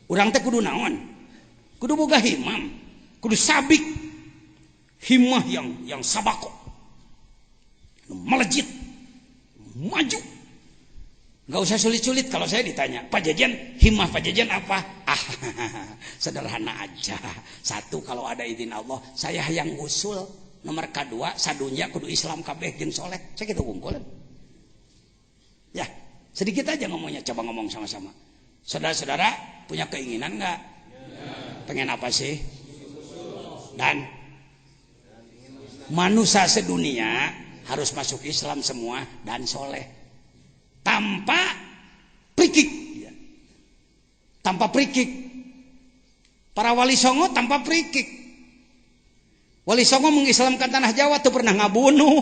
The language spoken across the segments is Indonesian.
Urang teh kudu naon? Kudu boga himam, kudu sabik. Himmah yang sabako. Melejit. Maju. Gak usah sulit-sulit kalau saya ditanya, Pak Jajan, himmah Pak Jajan apa? Sederhana aja. Satu, kalau ada izin Allah, saya yang usul. Nomor kedua, sadunya kudu Islam kabeh jeung soleh. Saya gitu wungkul. Ya, sedikit aja ngomongnya, coba ngomong sama-sama. Saudara-saudara punya keinginan nggak? Pengen apa sih? Dan manusia sedunia harus masuk Islam semua dan soleh. Tanpa prikik. Tanpa prikik. Para wali songo tanpa prikik. Wali songo mengislamkan tanah Jawa tuh pernah ngabunuh,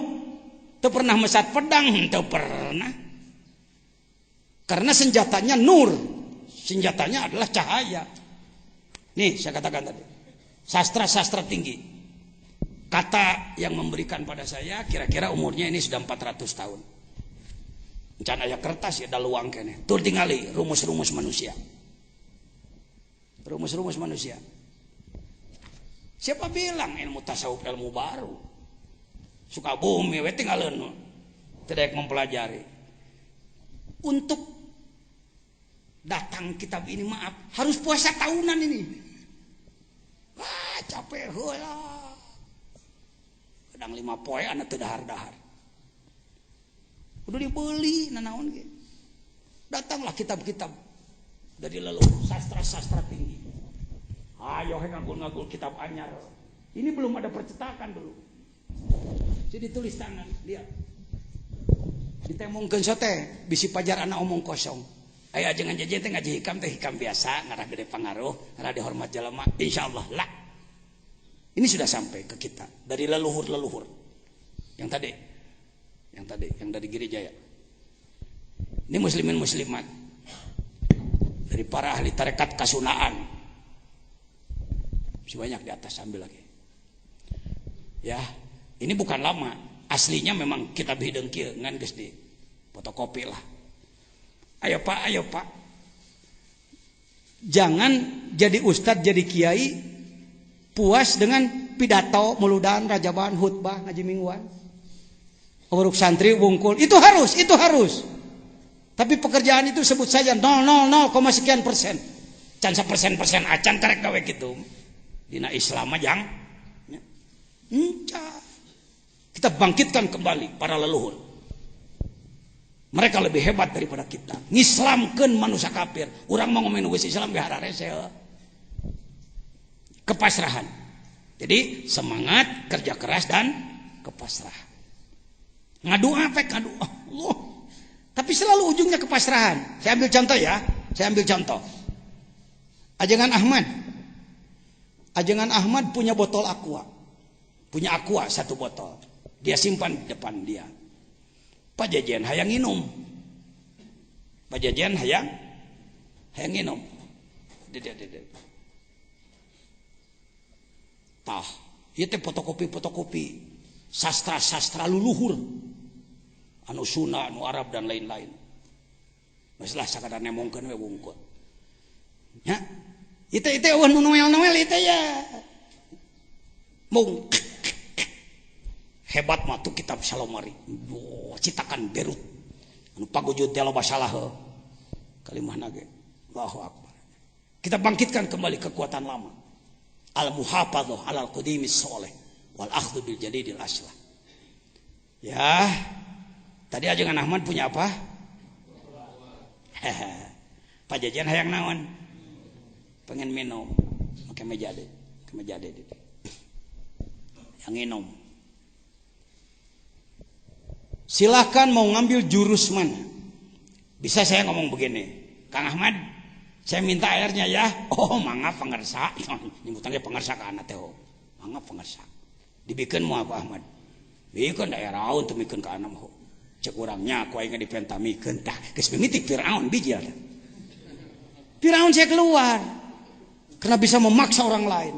tuh pernah mesat pedang, tuh pernah. Karena senjatanya nur, senjatanya adalah cahaya. Nih saya katakan tadi, sastra tinggi. Kata yang memberikan pada saya, kira-kira umurnya ini sudah 400 tahun. Can aya kertas ya daluang kene. Tur tingali rumus-rumus manusia. Rumus-rumus manusia. Siapa bilang ilmu tasawuf ilmu baru? Suka bumi we tinggalin tidak mempelajari. Untuk datang kitab ini maaf harus puasa tahunan ini. Wah capek heula. Kadang 5 poe anak teu dahar-dahar. Udah dibeli nanaon ge. Datanglah kitab-kitab dari leluhur sastra tinggi. Ayo ngagul kitab anyar. Ini belum ada percetakan dulu. Jadi tulis tangan, lihat. Ditemongkeun sote, bisi pajar anak omong kosong. Aya jangan jajan teh ngaji hikam biasa, ngarah gede pangaruh, ngarah dihormat jalema. Insyaallah lah. Ini sudah sampai ke kita dari leluhur. Yang tadi yang dari Girijaya. Ini muslimin muslimat. Dari para ahli tarekat kasunaan. Masih banyak di atas, ambil lagi. Ya, ini bukan lama. Aslinya memang kitab hideung kieu ngan geus di fotokopi lah. Ayo Pak. Jangan jadi ustadz, jadi kiai puas dengan pidato, muludan, rajaban, khutbah, ngaji mingguan. Uruk santri wungkul. Itu harus. Tapi pekerjaan itu sebut saja 0,0 sekian persen. Can persen acan karek gawe gitu. Dina Islam yang kita bangkitkan kembali para leluhur. Mereka lebih hebat daripada kita. Ngislamkeun manusia kafir. Urang mau ngomongin Islam biar rese. Kepasrahan. Jadi semangat, kerja keras dan kepasrahan. Ngadu Allah. Tapi selalu ujungnya kepasrahan. Saya ambil contoh. Ajengan Ahmad punya botol aqua. Punya aqua 1 botol. Dia simpan di depan dia. Pak Jajan hayang nginum. Hayang nginum. Tah, ieu teh fotokopi. Sastra luluhur. Anu Sunda, anu Arab dan lain-lain. Masalah sakadar nemongkeun we wungkul. Ya. Itu eueuh nu noel itu ya. Mung hebat mah tuh kitab Salomari. Citakan Berut. Anu pagujud teh loba salah kalimahna ge. Allahu Akbar. Kita bangkitkan kembali kekuatan lama. Al-muhafadzah 'alal qadimis sholih wal akhdhu bil jadidil aslah. Ya. Tadi ajengan Ahmad punya apa? Pak Jajan hayang naon? Pengen minum, pakai meja deh. Yang minum. Silahkan mau ngambil jurus mana? Bisa saya ngomong begini, Kang Ahmad, saya minta airnya ya. Oh, mangga pengersa. Nyebutnya pengersa ke anak teh. Mangga pengersa. Dibikin mau apa Ahmad? Bikin daerah untuk bikin ke anak ho. Cek orangnya, aku ingin dipentamikan. Dah, geus mimitik Firaun bijil. Firaun saya keluar. Karena bisa memaksa orang lain.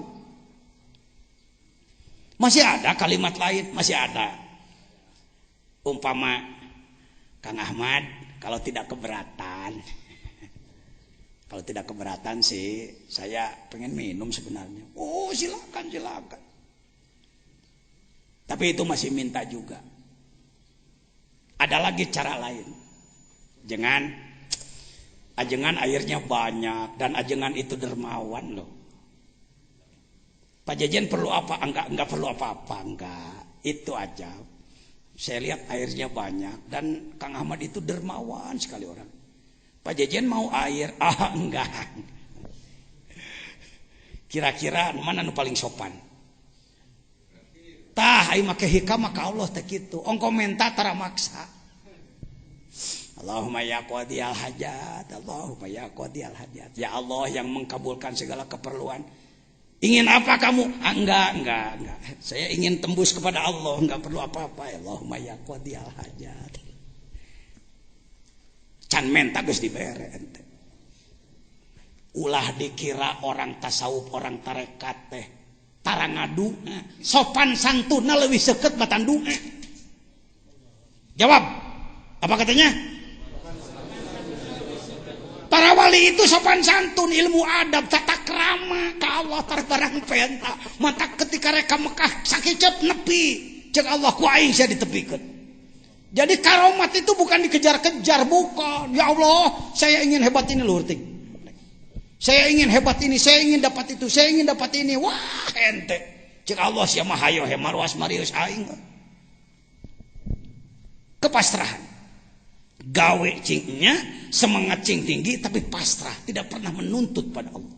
Masih ada kalimat lain, masih ada. Umpama Kang Ahmad kalau tidak keberatan Kalau tidak keberatan sih, saya pengen minum sebenarnya. Oh silakan. Tapi itu masih minta juga. Ada lagi cara lain. Ajengan airnya banyak dan ajengan itu dermawan loh. Pak Jejen perlu apa? Enggak perlu apa-apa, enggak. Itu aja. Saya lihat airnya banyak dan Kang Ahmad itu dermawan sekali orang. Pak Jejen mau air? Enggak. Kira-kira mana nu paling sopan? Tah, ai make hikam maka Allah teh kitu. Ongko menta tara maksa. Allahumma ya qadiyal hajat, Allahumma ya qadiyal hajat. Ya Allah yang mengkabulkan segala keperluan. Ingin apa kamu? Enggak. Saya ingin tembus kepada Allah, enggak perlu apa-apa. Allahumma ya qadiyal hajat. Can menta geus dibere ente. Ulah dikira orang tasawuf, orang tarekat teh tara ngadu, sopan santuna leuwih seukeut batandu. Jawab. Apa katanya? Para wali itu sopan santun, ilmu adab, tata krama ka Allah tarbarang penta. Mata ketika reka Mekah sakicep nepi, cek Allah ku aing sia ditepikeun. Jadi karomat itu bukan dikejar-kejar, bukan. Ya Allah, saya ingin hebat ini luhur ting. Saya ingin hebat ini, saya ingin dapat itu, saya ingin dapat ini. Wah, ente. Cek Allah sia mah hayo he marwas marius aing. Kepasrahan. Gawe cingnya, semangat cing tinggi tapi pasrah, tidak pernah menuntut pada Allah.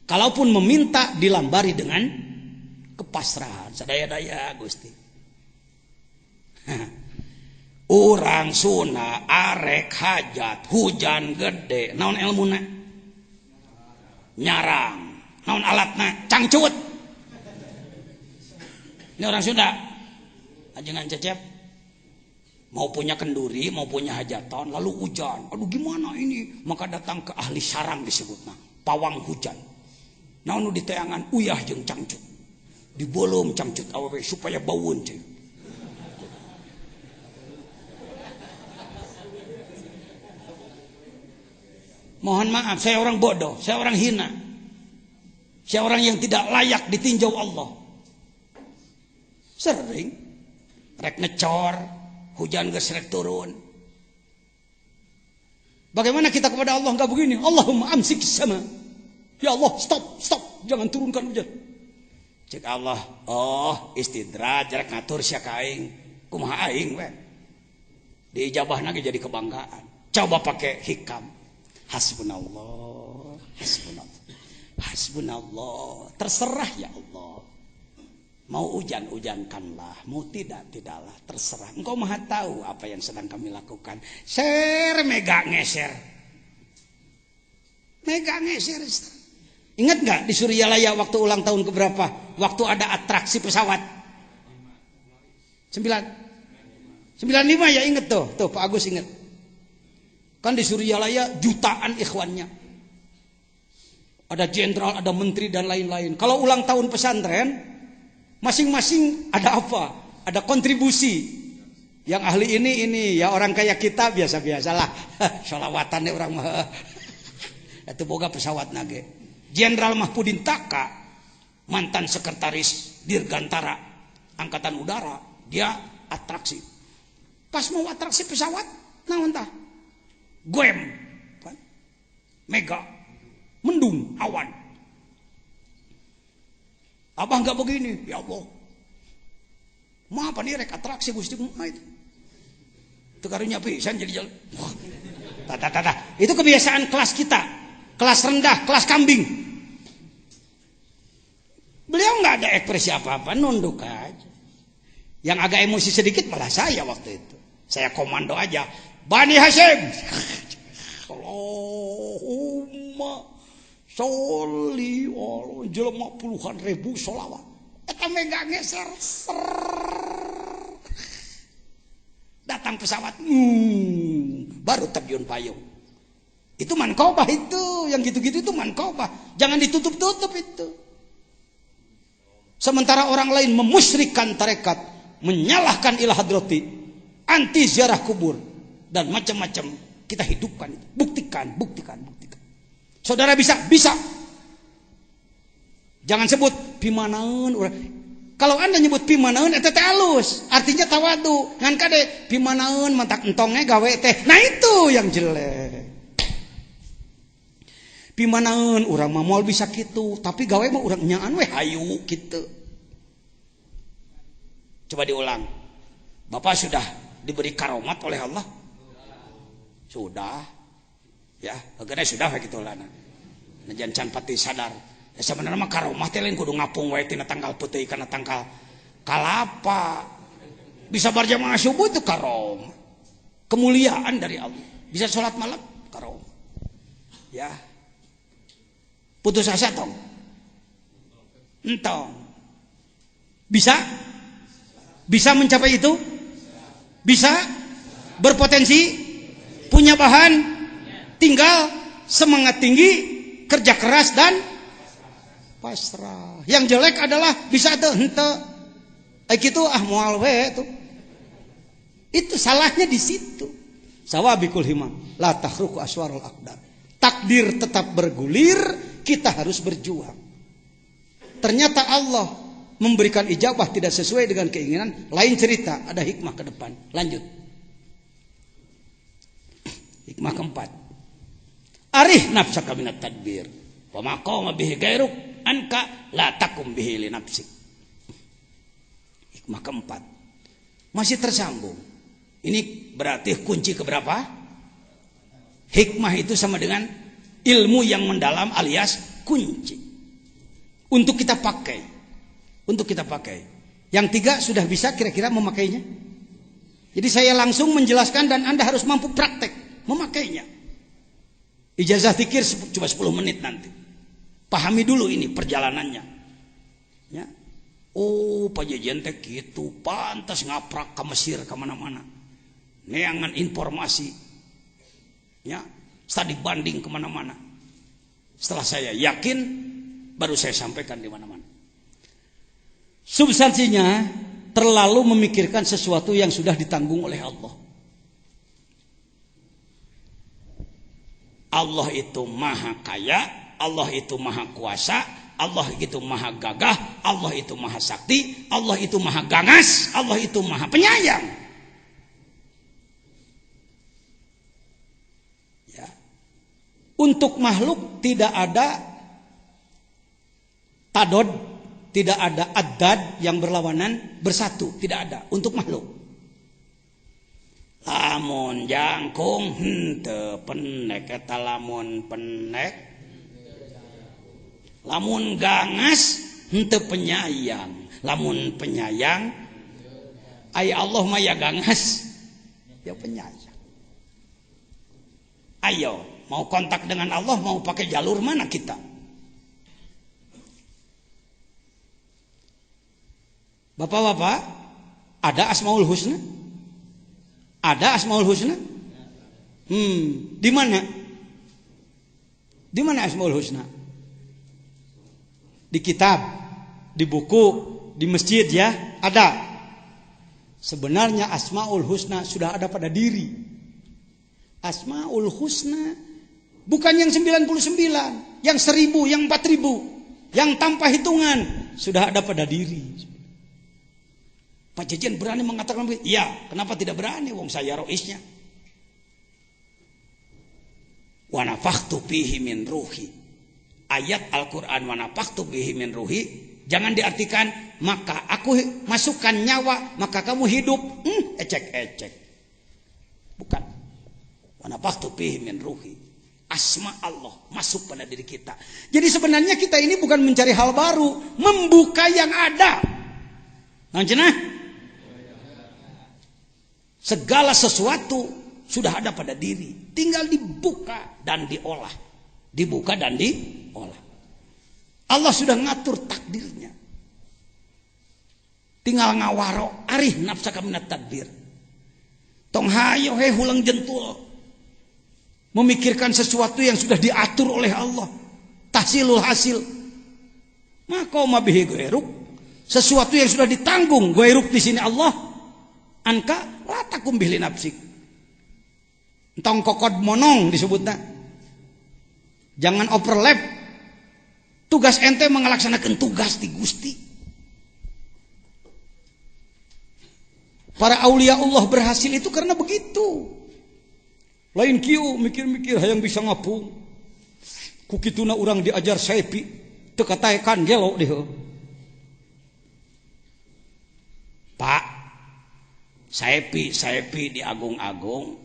Kalaupun meminta dilambari dengan kepasrahan, sadaya-daya Gusti. Urang Sunda arek hajat hujan gede naon ilmuna nyarang naon alatna cangcut. Ini orang Sunda ajengan cecep mau punya kenduri mau punya hajatan lalu hujan, aduh gimana ini, maka datang ke ahli sarang disebutna pawang hujan. Naon nu diteangan uyah jeung cangcut dibolom cangcut awewe supaya baueun cing. Mohon maaf, saya orang bodoh, saya orang hina. Saya orang yang tidak layak ditinjau Allah. Sering rek ngecor, hujan geus rek turun. Bagaimana kita kepada Allah enggak begini? Allahumma amsik sama. Ya Allah, stop, jangan turunkan hujan. Cek Allah, oh istidraj rek ngatur sia ka aing. Kumaha aing we? Diijabahna ge jadi kebanggaan. Coba pakai hikam. Hasbunallah. Terserah ya Allah. Mau hujan-hujankanlah, mau tidaklah, terserah. Engkau maha tahu apa yang sedang kami lakukan. Mega ngeser. Ingat gak di Suryalaya waktu ulang tahun keberapa? Waktu ada atraksi pesawat 95 ya, inget tuh Pak Agus inget. Kan di Suryalaya jutaan ikhwannya. Ada jenderal, ada menteri dan lain-lain. Kalau ulang tahun pesantren, masing-masing ada apa? Ada kontribusi. Yang ahli ini, ya orang kayak kita biasa-biasalah. Sholawatan orang mah. Itu boga pesawat nage. Jenderal Mahpudin Taka, mantan sekretaris Dirgantara Angkatan Udara, dia atraksi. Pas mau atraksi pesawat, naon tah? Goem, mega, mendung, awan. Abah nggak begini, ya Allah. Maaf nih rek atraksi Gusti Muhammad itu. Itu karunya pisan jadi jalan. Itu kebiasaan kelas kita, kelas rendah, kelas kambing. Beliau nggak ada ekspresi apa-apa, nunduk aja. Yang agak emosi sedikit malah saya waktu itu. Saya komando aja. Bani Hashim, Allahumma sholli ala jelema puluhan ribu sholawat. Eta mega ngeser. Datang pesawat, baru terjun payung. Itu mankobah itu, yang gitu-gitu itu mankobah. Jangan ditutup-tutup itu. Sementara orang lain memusyrikkan tarekat, menyalahkan ilah hadrati, anti ziarah kubur. Dan macam-macam kita hidupkan itu. Buktikan. Saudara bisa? Bisa. Jangan sebut pimanaeun urang. Kalau Anda nyebut pimanaeun eta teh alus, artinya tawadu. Ngan kade pimanaeun mantak entongnya gawe teh. Nah itu yang jelek. Pimanaeun urang mah moal bisa kitu, tapi gawe mah urang nyaan we hayu kitu. Coba diulang. Bapak sudah diberi karomat oleh Allah? Sudah. Ya, akhirnya sudah begitu lah. Najan can pati sadar. Ya sebenarnya mah karomat teh lain kudu ngapung wae tina tanggal putih kana tanggal kalapa. Bisa berjamaah subuh itu karom. Kemuliaan dari Allah. Bisa sholat malam karom. Ya. Putus asa tong. Entong. Bisa? Bisa mencapai itu? Bisa? Berpotensi? Punya bahan? Tinggal semangat tinggi, kerja keras dan pasrah. Yang jelek adalah bisa tuh henteu. Kitu moal we tuh. Itu salahnya di situ. Sawabikul himam la tahruku aswarul aqdar. Takdir tetap bergulir, kita harus berjuang. Ternyata Allah memberikan ijabah tidak sesuai dengan keinginan, lain cerita, ada hikmah ke depan. Lanjut. Hikmah keempat. Arih nafsaka minat tadbir. Wa ma qama bihi gairuk anka la takum bihi li nafsik. Hikmah keempat. Masih tersambung. Ini berarti kunci keberapa? Hikmah itu sama dengan ilmu yang mendalam alias kunci. Untuk kita pakai. Untuk kita pakai. Yang tiga sudah bisa kira-kira memakainya. Jadi saya langsung menjelaskan dan Anda harus mampu praktek memakainya. Ijazah zikir cuma 10 menit nanti. Pahami dulu ini perjalanannya. Ya. Oh, pajajian teh gitu, pantas ngaprak ke Mesir ke mana-mana. Neangan informasi. Ya, studi banding ke mana-mana. Setelah saya yakin baru saya sampaikan di mana-mana. Substansinya terlalu memikirkan sesuatu yang sudah ditanggung oleh Allah. Allah itu maha kaya, Allah itu maha kuasa, Allah itu maha gagah, Allah itu maha sakti, Allah itu maha ganas, Allah itu maha penyayang. Ya. Untuk makhluk tidak ada tadod, tidak ada addad yang berlawanan bersatu, tidak ada untuk makhluk. Lamun jangkung henteu pendek eta lamun pendek. Lamun ganas henteu penyayang. Lamun penyayang ay Allah mah ya ganas ya penyayang. Ayo, mau kontak dengan Allah mau pakai jalur mana kita? Bapak-bapak, ada Asmaul Husna? Ada Asmaul Husna? Di mana? Di mana Asmaul Husna? Di kitab, di buku, di masjid ya, ada. Sebenarnya Asmaul Husna sudah ada pada diri. Asmaul Husna bukan yang 99, yang 1000, yang 4000, yang tanpa hitungan, sudah ada pada diri. Pak Jajan berani mengatakan begitu? Ya, kenapa tidak berani? Wong saya roisnya. Wa nafakhtu fihi min ruhi. Ayat Al-Quran wa nafakhtu fihi min ruhi jangan diartikan maka aku masukkan nyawa maka kamu hidup. Ecek-ecek. Bukan. Wa nafakhtu fihi min ruhi. Asma Allah masuk pada diri kita. Jadi sebenarnya kita ini bukan mencari hal baru, membuka yang ada. Nah, cenah? Segala sesuatu sudah ada pada diri, tinggal dibuka dan diolah. Dibuka dan diolah. Allah sudah ngatur takdirnya. Tinggal ngawaro, arih nafsaka minat tadbir. Tong hayo he hulang jentul. Memikirkan sesuatu yang sudah diatur oleh Allah. Tahsilul hasil. Maka mabihi gairuk. Sesuatu yang sudah ditanggung gairuk di sini Allah. Anka latakum bihli nafsik. Entong kokod monong disebutnya. Jangan overlap. Tugas ente mengelaksanakan tugas di Gusti. Para aulia Allah berhasil itu karena begitu. Lain kieu mikir-mikir hayang bisa ngapung. Ku kituna urang diajar Saipi teu kataekan gelo deh. Pak, Saipi di agung-agung.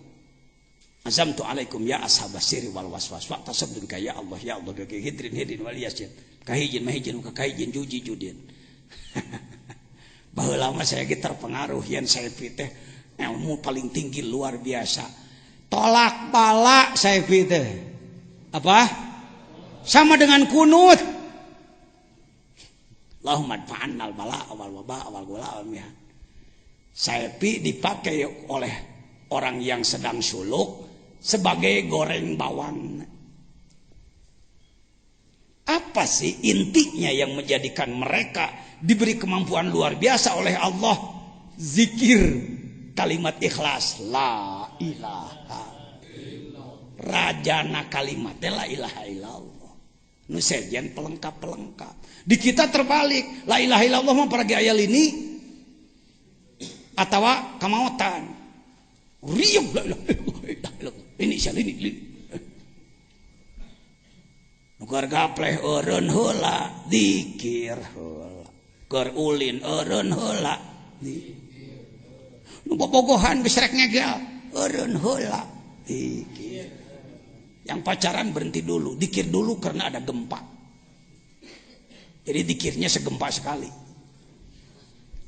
Azamtu alaikum ya ashabas sirri wal waswas wa tasabdun ka ya Allah bi hidrin wal yasin kahijin mahijin ka kahijin judin. Baheula mah saya ge terpengaruh yen Saipi teh ilmu paling tinggi luar biasa. Tolak bala Saipi teh. Apa? Sama dengan kunut. Allahumma adfa'annal bala wal waba wal gula wal mihan. Saipi dipakai oleh orang yang sedang suluk sebagai goreng bawang. Apa sih intinya yang menjadikan mereka diberi kemampuan luar biasa oleh Allah? Zikir kalimat ikhlas, la ilaha rajana kalimat la ilaha illallah. Nu sejen pelengkap. Di kita terbalik, la ilaha illallah mah paragi aya lini atawa kamaotan. Riuk la ilaha illallah. Ini sia lini. Nu keur gapleh eureun heula dikir heula. Keur ulin eureun heula dikir. Nu bobogohan geus rek ngegel eureun heula dikir. Yang pacaran berhenti dulu, dikir dulu karena ada gempa. Jadi dikirnya segempa sekali.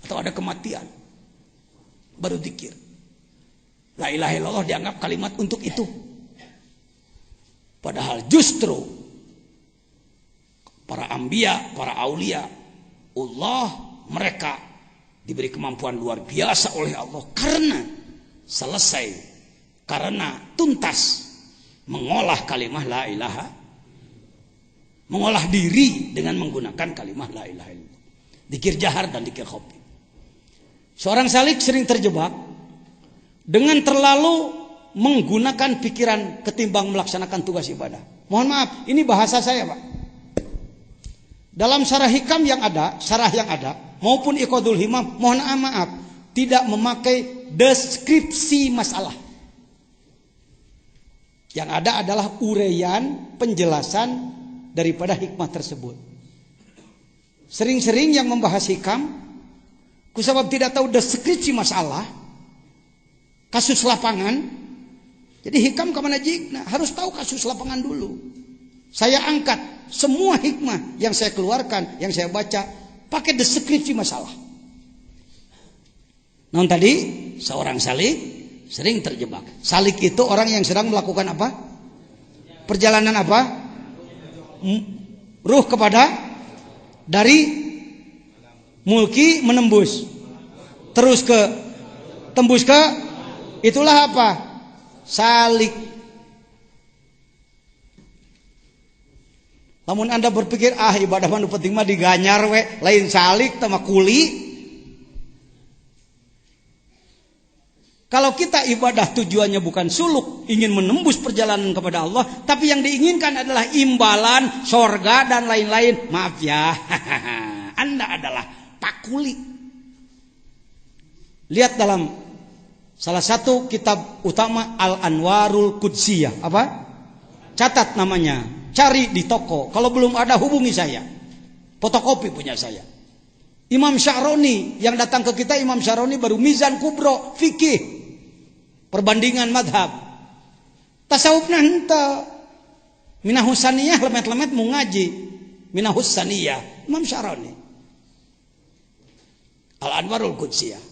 Atau ada kematian. Baru dikir. La ilaha illallah dianggap kalimat untuk itu. Padahal justru para anbiya, para aulia Allah, mereka diberi kemampuan luar biasa oleh Allah karena tuntas mengolah kalimat la ilaha, mengolah diri dengan menggunakan kalimat la ilaha illallah. Dikir jahar dan dikir khofi. Seorang salik sering terjebak dengan terlalu menggunakan pikiran ketimbang melaksanakan tugas ibadah. Mohon maaf, ini bahasa saya, Pak. Dalam syarah hikam yang ada, maupun iqadul himam, mohon maaf, tidak memakai deskripsi masalah. Yang ada adalah uraian, penjelasan daripada hikmah tersebut. Sering-sering yang membahas hikam, kusabab tidak tahu deskripsi masalah, kasus lapangan. Jadi hikam kemana jigna? Harus tahu kasus lapangan dulu. Saya angkat semua hikmah yang saya keluarkan, yang saya baca, pakai deskripsi masalah. Nah tadi seorang salik sering terjebak. Salik itu orang yang sedang melakukan apa? Perjalanan apa? Ruh kepada dari mulki menembus, terus ke tembus ke, itulah apa? Salik. Namun Anda berpikir ibadah mah penting mah diganyar we, lain salik sama kuli. Kalau kita ibadah tujuannya bukan suluk, ingin menembus perjalanan kepada Allah, tapi yang diinginkan adalah imbalan, sorga dan lain-lain. Maaf ya, Anda adalah pakuli. Lihat dalam salah satu kitab utama Al-Anwarul Qudsiyah, apa? Catat namanya. Cari di toko. Kalau belum ada hubungi saya. Fotokopi punya saya. Imam Sya'roni yang datang ke kita, Imam Sya'roni baru Mizan Kubro fikih. Perbandingan madhab. Tasawufna henteu. Minahus saniyah lemet-lemet mau ngaji. Minahus saniyah Imam Sya'roni. Al-Anwarul Qudsiyah.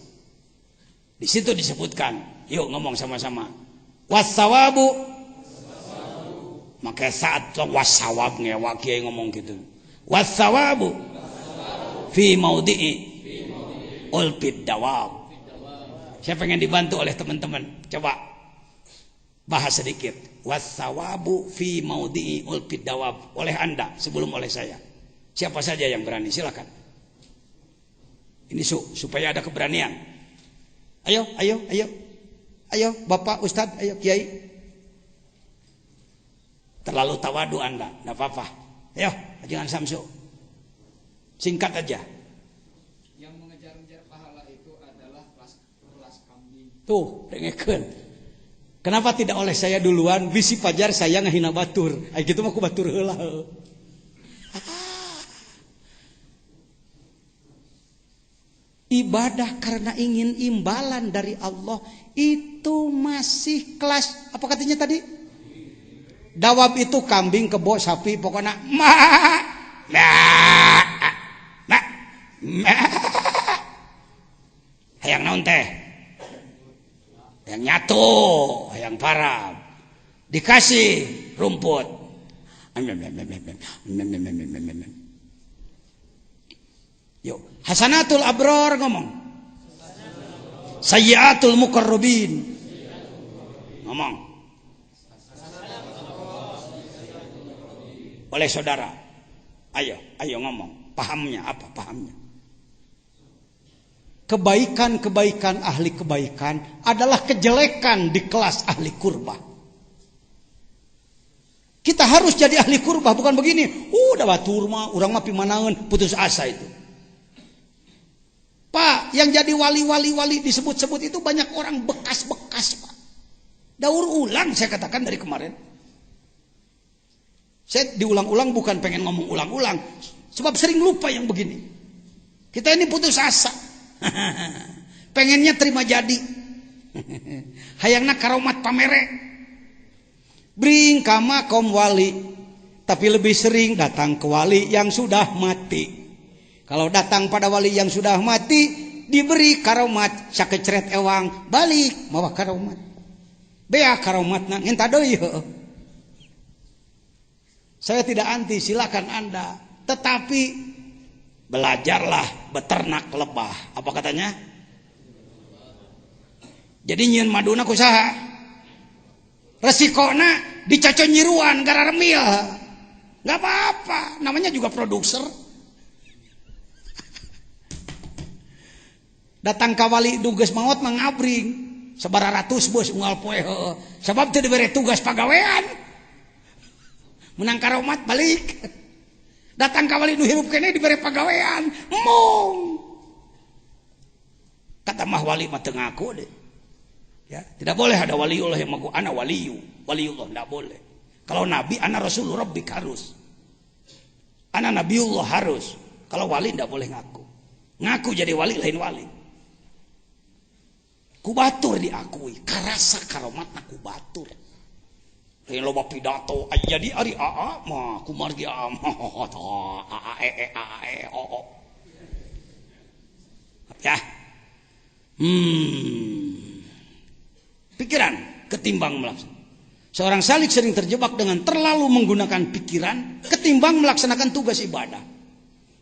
Di situ disebutkan, yuk ngomong sama-sama. Wassawabu, maka saat wasawab ngewa kiai ngomong gitu. Wassawabu fi maudhi'i ulfid dawab. Saya pengen dibantu oleh teman-teman. Coba bahas sedikit. Wassawabu fi maudhi'i ulfid dawab. Oleh Anda sebelum oleh saya. Siapa saja yang berani silakan. Ini supaya ada keberanian. Ayo Bapak Ustadz, ayo Kiai. Terlalu tawadu Anda, enggak apa-apa. Ayo, jangan Samsu. Singkat aja. Yang mengejar-ngejar pahala itu adalah kelas kambing. Tuh, dengekeun. Kenapa tidak oleh saya duluan? Bisi pajar saya ngahina batur. Ai kitu mah ku batur heula. Ibadah karena ingin imbalan dari Allah itu masih kelas apa katanya tadi? Dawab itu kambing, kebo, sapi, pokoknya hayang naon teh? Hayang nyatu, hayang parab. Dikasih rumput. Yuk, hasanatul abror ngomong. Sayyiatul muqarrabin. Ngomong. Oleh saudara. Ayo ngomong. Pahamnya apa? Pahamnya. Kebaikan-kebaikan ahli kebaikan adalah kejelekan di kelas ahli kurbah. Kita harus jadi ahli kurbah, bukan begini. Udah batur mah, urang mah pimanaeun, putus asa itu. Pak, yang jadi wali-wali disebut-sebut itu banyak orang bekas-bekas, Pak. Daur ulang saya katakan dari kemarin. Saya diulang-ulang bukan pengen ngomong ulang-ulang, sebab sering lupa yang begini. Kita ini putus asa. Pengennya terima jadi. Hayangna karomat pamere. Bring kama kaum wali, tapi lebih sering datang ke wali yang sudah mati. Kalau datang pada wali yang sudah mati, diberi karomat sakecret ewang, balik mawa karomat. Bea karomatna ngenta deui. Saya tidak anti, silakan Anda, tetapi belajarlah beternak lebah. Apa katanya? Jadi nyieun maduna kusaha? Resikona dicacon nyiruan gara remil. Enggak apa-apa, namanya juga produser. Datang ka wali duges maot mangabring sabaratus bos unggal poe heueuh. Sabab teu dibere tugas pagawean. Menang karomat balik. Datang ka wali nu hirup keneh dibere pagawean. Mung. Kata mah wali mah teu ngaku deh. Ya, tidak boleh ada waliullah yang mengaku ana waliullah enggak boleh. Kalau nabi ana rasul rabbik harus. Ana nabiullah harus. Kalau wali enggak boleh ngaku. Ngaku jadi wali lain wali. Kubatur diakui, karasa karomatna kubatur. Lain loba pidato, jadi ari aa mah kumargi aa mah aa o. Ya. Pikiran ketimbang melaksanakan. Seorang salik sering terjebak dengan terlalu menggunakan pikiran ketimbang melaksanakan tugas ibadah.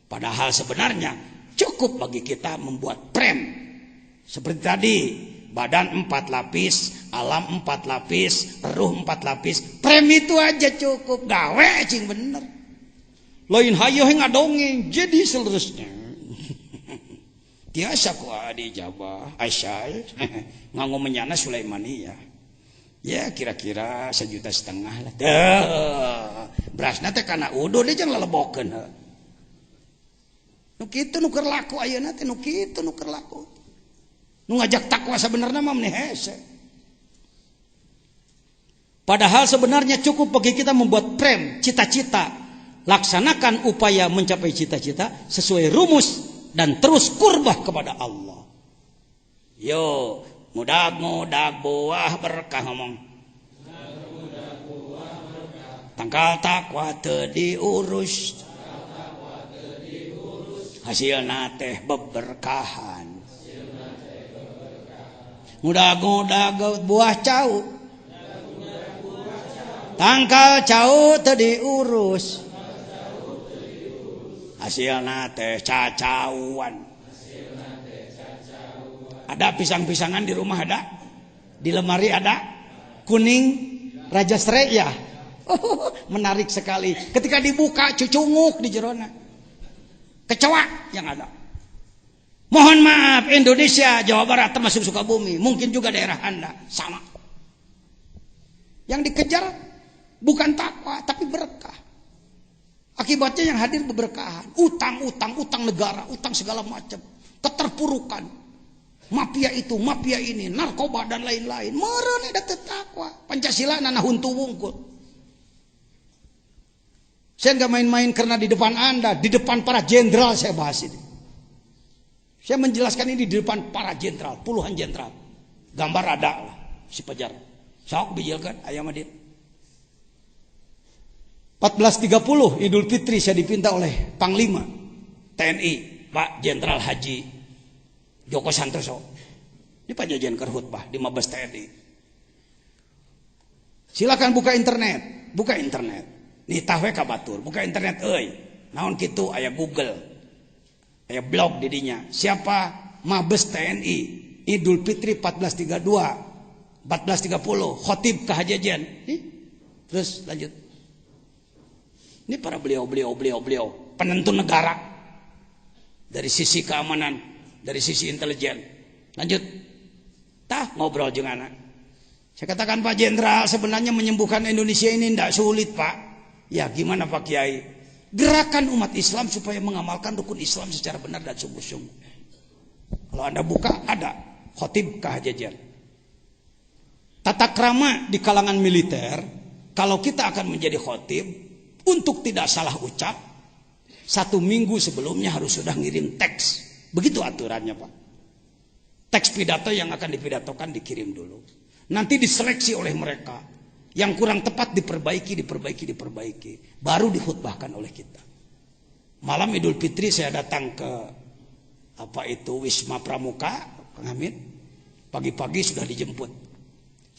Padahal sebenarnya cukup bagi kita membuat prem. Seperti tadi, badan 4 lapis, alam 4 lapis, ruh 4 lapis. Prem itu aja cukup, gawe cing bener. Lain hayo ngadongeng, jadi seterusnya. Tiasa ku adi jabah, Aisyah, nganggo menyana Sulaimaniyah. Ya kira-kira 1,5 juta lah. Berasna teh kana uduh dia jangan lelebokeun. Nu kitu nu keur laku ayeuna teh nu kitu nu keur laku. Nu ngajak takwa sebenarnya mah meneh hese. Padahal sebenarnya cukup bagi kita membuat prem, cita-cita, laksanakan upaya mencapai cita-cita sesuai rumus dan terus kurbah kepada Allah. Yo, mudag-mudag buah berkah ngomong. Tangkal takwa teu diurus. Hasilna teh beberkahan. Mudag-mudag buah cau. Tangkal cau teu diurus. Hasilna teh cacauan. Ada pisang-pisangan di rumah ada? Di lemari ada? Kuning Raja Sreya. Menarik sekali. Ketika dibuka cucunguk di jerona. Kecoa yang ada. Mohon maaf Indonesia, Jawa Barat termasuk Sukabumi, mungkin juga daerah Anda sama. Yang dikejar Bukan takwa, tapi berkah. Akibatnya yang hadir keberkahan. Utang negara, utang segala macam. Keterpurukan. Mafia itu, mafia ini, narkoba dan lain-lain. Meureun ada takwa. Pancasila nana huntu wungkul. Saya nggak main-main karena di depan Anda, di depan para jenderal saya bahas ini. Saya menjelaskan ini di depan para jenderal, puluhan jenderal. Gambar ada lah, si Pajar. Sok dijelaskan, ayam adit. 14.30 Idul Fitri saya dipinta oleh Panglima TNI Pak Jenderal Haji Joko Santoso. Ini Pak Jajan Kerhutbah di Mabes TNI. Silakan buka internet. Nih tah we ka batur, buka internet euy. Naon kitu aya Google. Aya blog di dinya. Siapa Mabes TNI Idul Fitri 14.32 14.30 khotib kehajajan. Terus lanjut. Ini para beliau penentu negara dari sisi keamanan, dari sisi intelijen. Lanjut, tah ngobrol jeung anak. Saya katakan Pak Jenderal, sebenarnya menyembuhkan Indonesia ini tidak sulit Pak. Ya gimana Pak Kiai? Gerakan umat Islam supaya mengamalkan rukun Islam secara benar dan sungguh-sungguh. Kalau Anda buka ada khotib kehajajan. Tata krama di kalangan militer, kalau kita akan menjadi khotib, untuk tidak salah ucap, 1 minggu sebelumnya harus sudah ngirim teks. Begitu aturannya Pak. Teks pidato yang akan dipidatokan dikirim dulu. Nanti diseleksi oleh mereka. Yang kurang tepat diperbaiki. Baru dikhutbahkan oleh kita. Malam Idul Fitri saya datang ke Wisma Pramuka, Kang Hamid. Pagi-pagi sudah dijemput.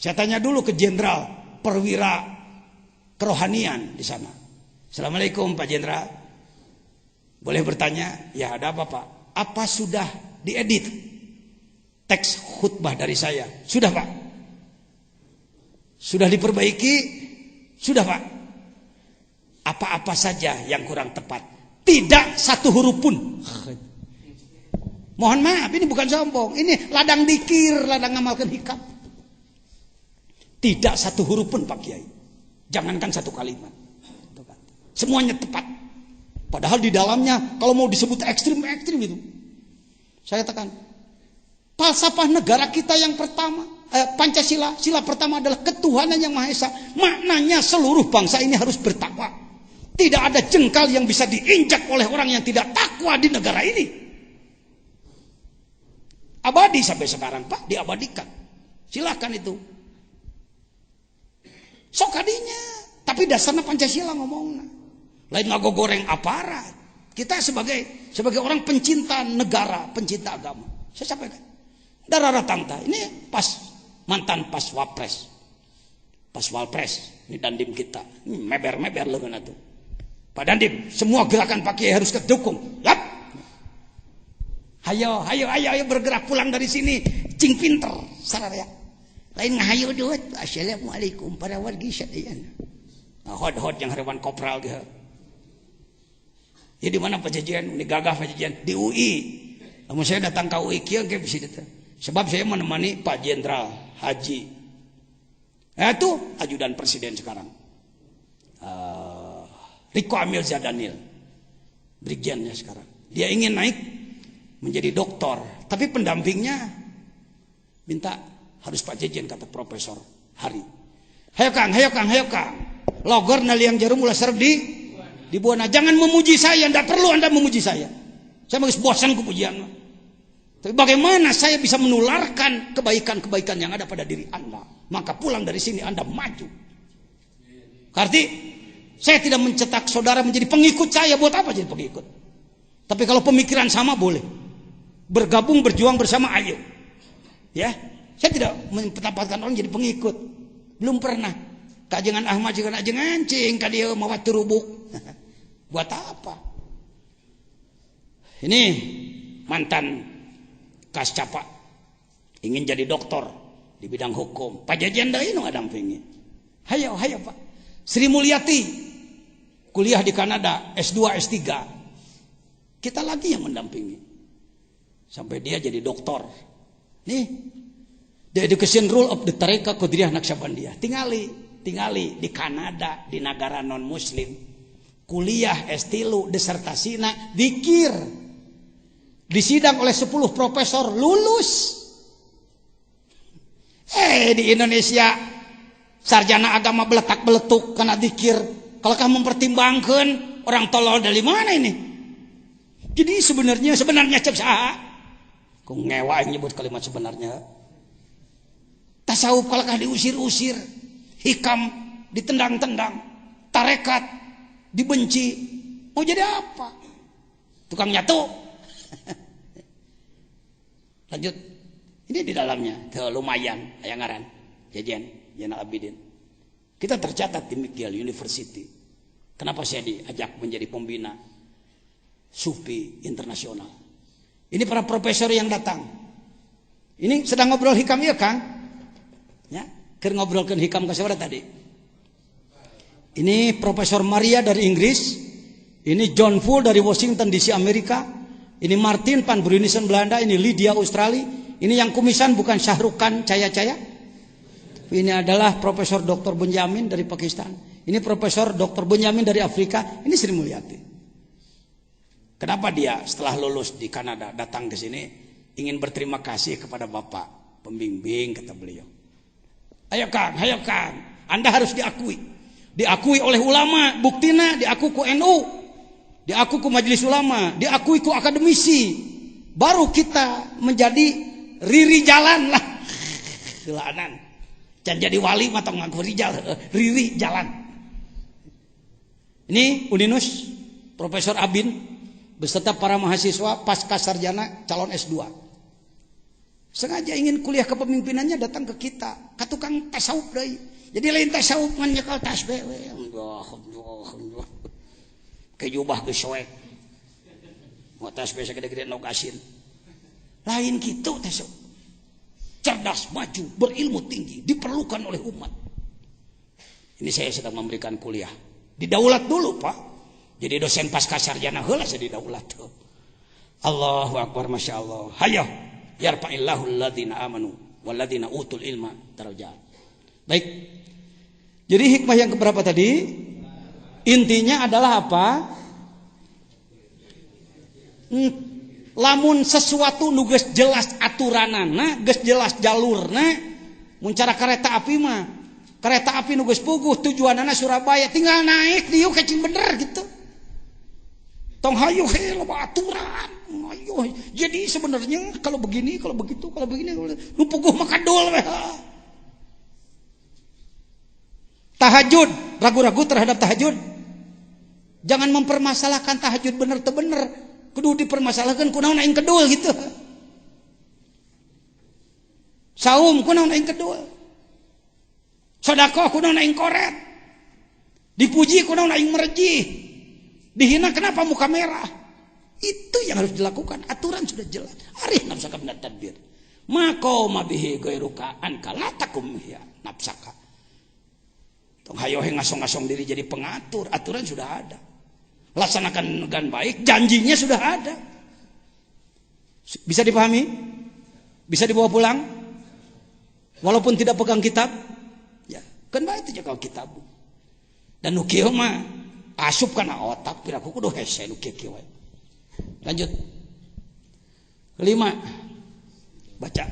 Saya tanya dulu ke jenderal perwira kerohanian di sana. Assalamualaikum Pak Jenderal. Boleh bertanya? Ya ada apa Pak? Apa sudah diedit teks khutbah dari saya? Sudah Pak. Sudah diperbaiki? Sudah Pak. Apa-apa saja yang kurang tepat? Tidak satu huruf pun. Mohon maaf, ini bukan sombong. Ini ladang dikir, ladang ngamalkan hikam. Tidak satu huruf pun Pak Kiai. Jangankan satu kalimat. Semuanya tepat. Padahal di dalamnya kalau mau disebut ekstrim itu. Saya katakan falsafah negara kita yang pertama, Pancasila, sila pertama adalah ketuhanan yang Maha Esa. Maknanya seluruh bangsa ini harus bertakwa. Tidak ada jengkal yang bisa diinjak oleh orang yang tidak takwa di negara ini. Abadi sampai sekarang Pak, diabadikan. Silakan itu. Sok adinya, tapi dasarnya Pancasila ngomongnya. Lain ngago goreng aparat. Kita sebagai orang pencinta negara, pencinta agama. Saya sampaikan. Darah tangta. Ini mantan pas wapres. Pas walpres. Ini dandim kita. Ini meber leungeun atuh. Pak Dandim, semua gerakan Pak Kiai harus kedukung. Yap. Hayo bergerak pulang dari sini. Cing pinter. Sararea. Lain ngahayu duit. Assalamualaikum para wargi sadayana. Hot yang hewan kopral gitu. Ya di mana Pak Jajan? Ini gagah Pak Jajan di UI. Namun saya datang ke UI kieu ge bisa datang. Sebab saya menemani Pak Jenderal Haji. Itu ajudan presiden sekarang. Riko Amil Zadanil. Brigjennya sekarang. Dia ingin naik menjadi doktor, tapi pendampingnya minta harus Pak Jajan kata Profesor Hari. Hayo Kang. Logor naliang jarum ulah serep di buana. Jangan memuji saya, tidak perlu Anda memuji saya. Saya masih bosan ku pujian. Tapi bagaimana saya bisa menularkan kebaikan-kebaikan yang ada pada diri Anda? Maka pulang dari sini Anda maju. Arti saya tidak mencetak saudara menjadi pengikut saya. Buat apa jadi pengikut? Tapi kalau pemikiran sama boleh. Bergabung, berjuang bersama, ayo. Ya, saya tidak menempatkan orang jadi pengikut. Belum pernah. Kajengan Ahmad juga kajengan cing kadia mawat turubuk. Buat apa? Ini mantan Kascapa ingin jadi doktor di bidang hukum. Pak Jajan deui nu ngadampingi. Hayo Pak. Sri Mulyati kuliah di Kanada S2 S3. Kita lagi yang mendampingi. Sampai dia jadi doktor. Nih, The Education Rule of the Tareqa Qadiriyah Naqsyabandiyah. Tingali tingali di Kanada, di negara non muslim, kuliah S3 disertasina dzikir, disidang oleh 10 profesor, lulus. Di Indonesia sarjana agama beletak-beletuk karena dzikir. Kalau kamu mempertimbangkan orang tolol dari mana ini? Jadi sebenarnya cek saha? Ku ngewa nyebut kalimat sebenarnya. Tasawuf kalakah diusir-usir, hikam ditendang-tendang, tarekat dibenci. Mau jadi apa? Tukang nyatu. Lanjut. Ini di dalamnya, lumayan, aya ngaran, Jajan Zainal Abidin. Kita tercatat di McGill University. Kenapa saya diajak menjadi pembina Sufi internasional? Ini para profesor yang datang. Ini sedang ngobrol hikam ya Kang? Ya, ngobrolkan hikam ke siapa tadi? Ini Profesor Maria dari Inggris. Ini John Full dari Washington DC Amerika. Ini Martin van Brunissen Belanda. Ini Lydia Australia. Ini yang kumisan bukan Syahrukan Caya-Caya. Ini adalah Profesor Dr. Benjamin dari Pakistan. Ini Profesor Dr. Benjamin dari Afrika. Ini Sri Mulyati. Kenapa dia setelah lulus di Kanada datang ke sini ingin berterima kasih kepada Bapak pembimbing, kata beliau. Ayo Kang, Anda harus diakui. Diakui oleh ulama, buktina diakui ku NU, diakui ku Majelis Ulama, diakui ku akademisi. Baru kita menjadi riri jalan lah. Gelanan. Jangan jadi wali atau ngaku rijal, riri jalan. Ini Uninus, Profesor Abin beserta para mahasiswa pasca sarjana calon S2. Sengaja ingin kuliah kepemimpinannya datang ke kita, ka tukang tasawuf deui. Jadi lain tasawuf ngan nyekel tasbih we. Allah. Kejubah geus soek. Mau tasbih sagede-gede nogasin. Lain gitu tasawuf. Cerdas, maju, berilmu tinggi, diperlukan oleh umat. Ini saya sedang memberikan kuliah. Didaulat dulu Pak. Jadi dosen pasca sarjana heula saya didaulat. Allahu Akbar, Masya Allah. Hayo yarfa'illahu alladhina amanu walladhina utul ilma darajat. Baik. Jadi hikmah yang keberapa tadi? Intinya adalah apa? Lamun sesuatu nu geus jelas aturanana, geus jelas jalurna, mun cara kereta api mah, kereta api nu geus puguh tujuanana Surabaya, tinggal naik dieu kecing bener gitu. Tong hayu he loba aturan. Ayo. Jadi sebenarnya kalau begini, kalau begitu, kalau begini, nu puguh mah kadul we. Tahajud, ragu-ragu terhadap tahajud. Jangan mempermasalahkan tahajud bener teu bener. Kudu dipermasalahkan kunaon aing kedul gitu. Saum kunaon aing kedul. Sedekah kunaon aing koret. Dipuji kunaon aing merejih. Dihina kenapa muka merah? Itu yang harus dilakukan. Aturan sudah jelas. Arih nafsaka minat tadbir. Maka mabihi gairuka anka latakum ya nafsaka. Tong hayo ngasong-ngasong diri jadi pengatur. Aturan sudah ada. Laksanakan dengan baik, janjinya sudah ada. Bisa dipahami? Bisa dibawa pulang? Walaupun tidak pegang kitab? Ya, kan baik itu jaga kitab. Dan nukieu mah asup kana otak, piraku kudu hese nukieu we. Lanjut. Kelima. Baca.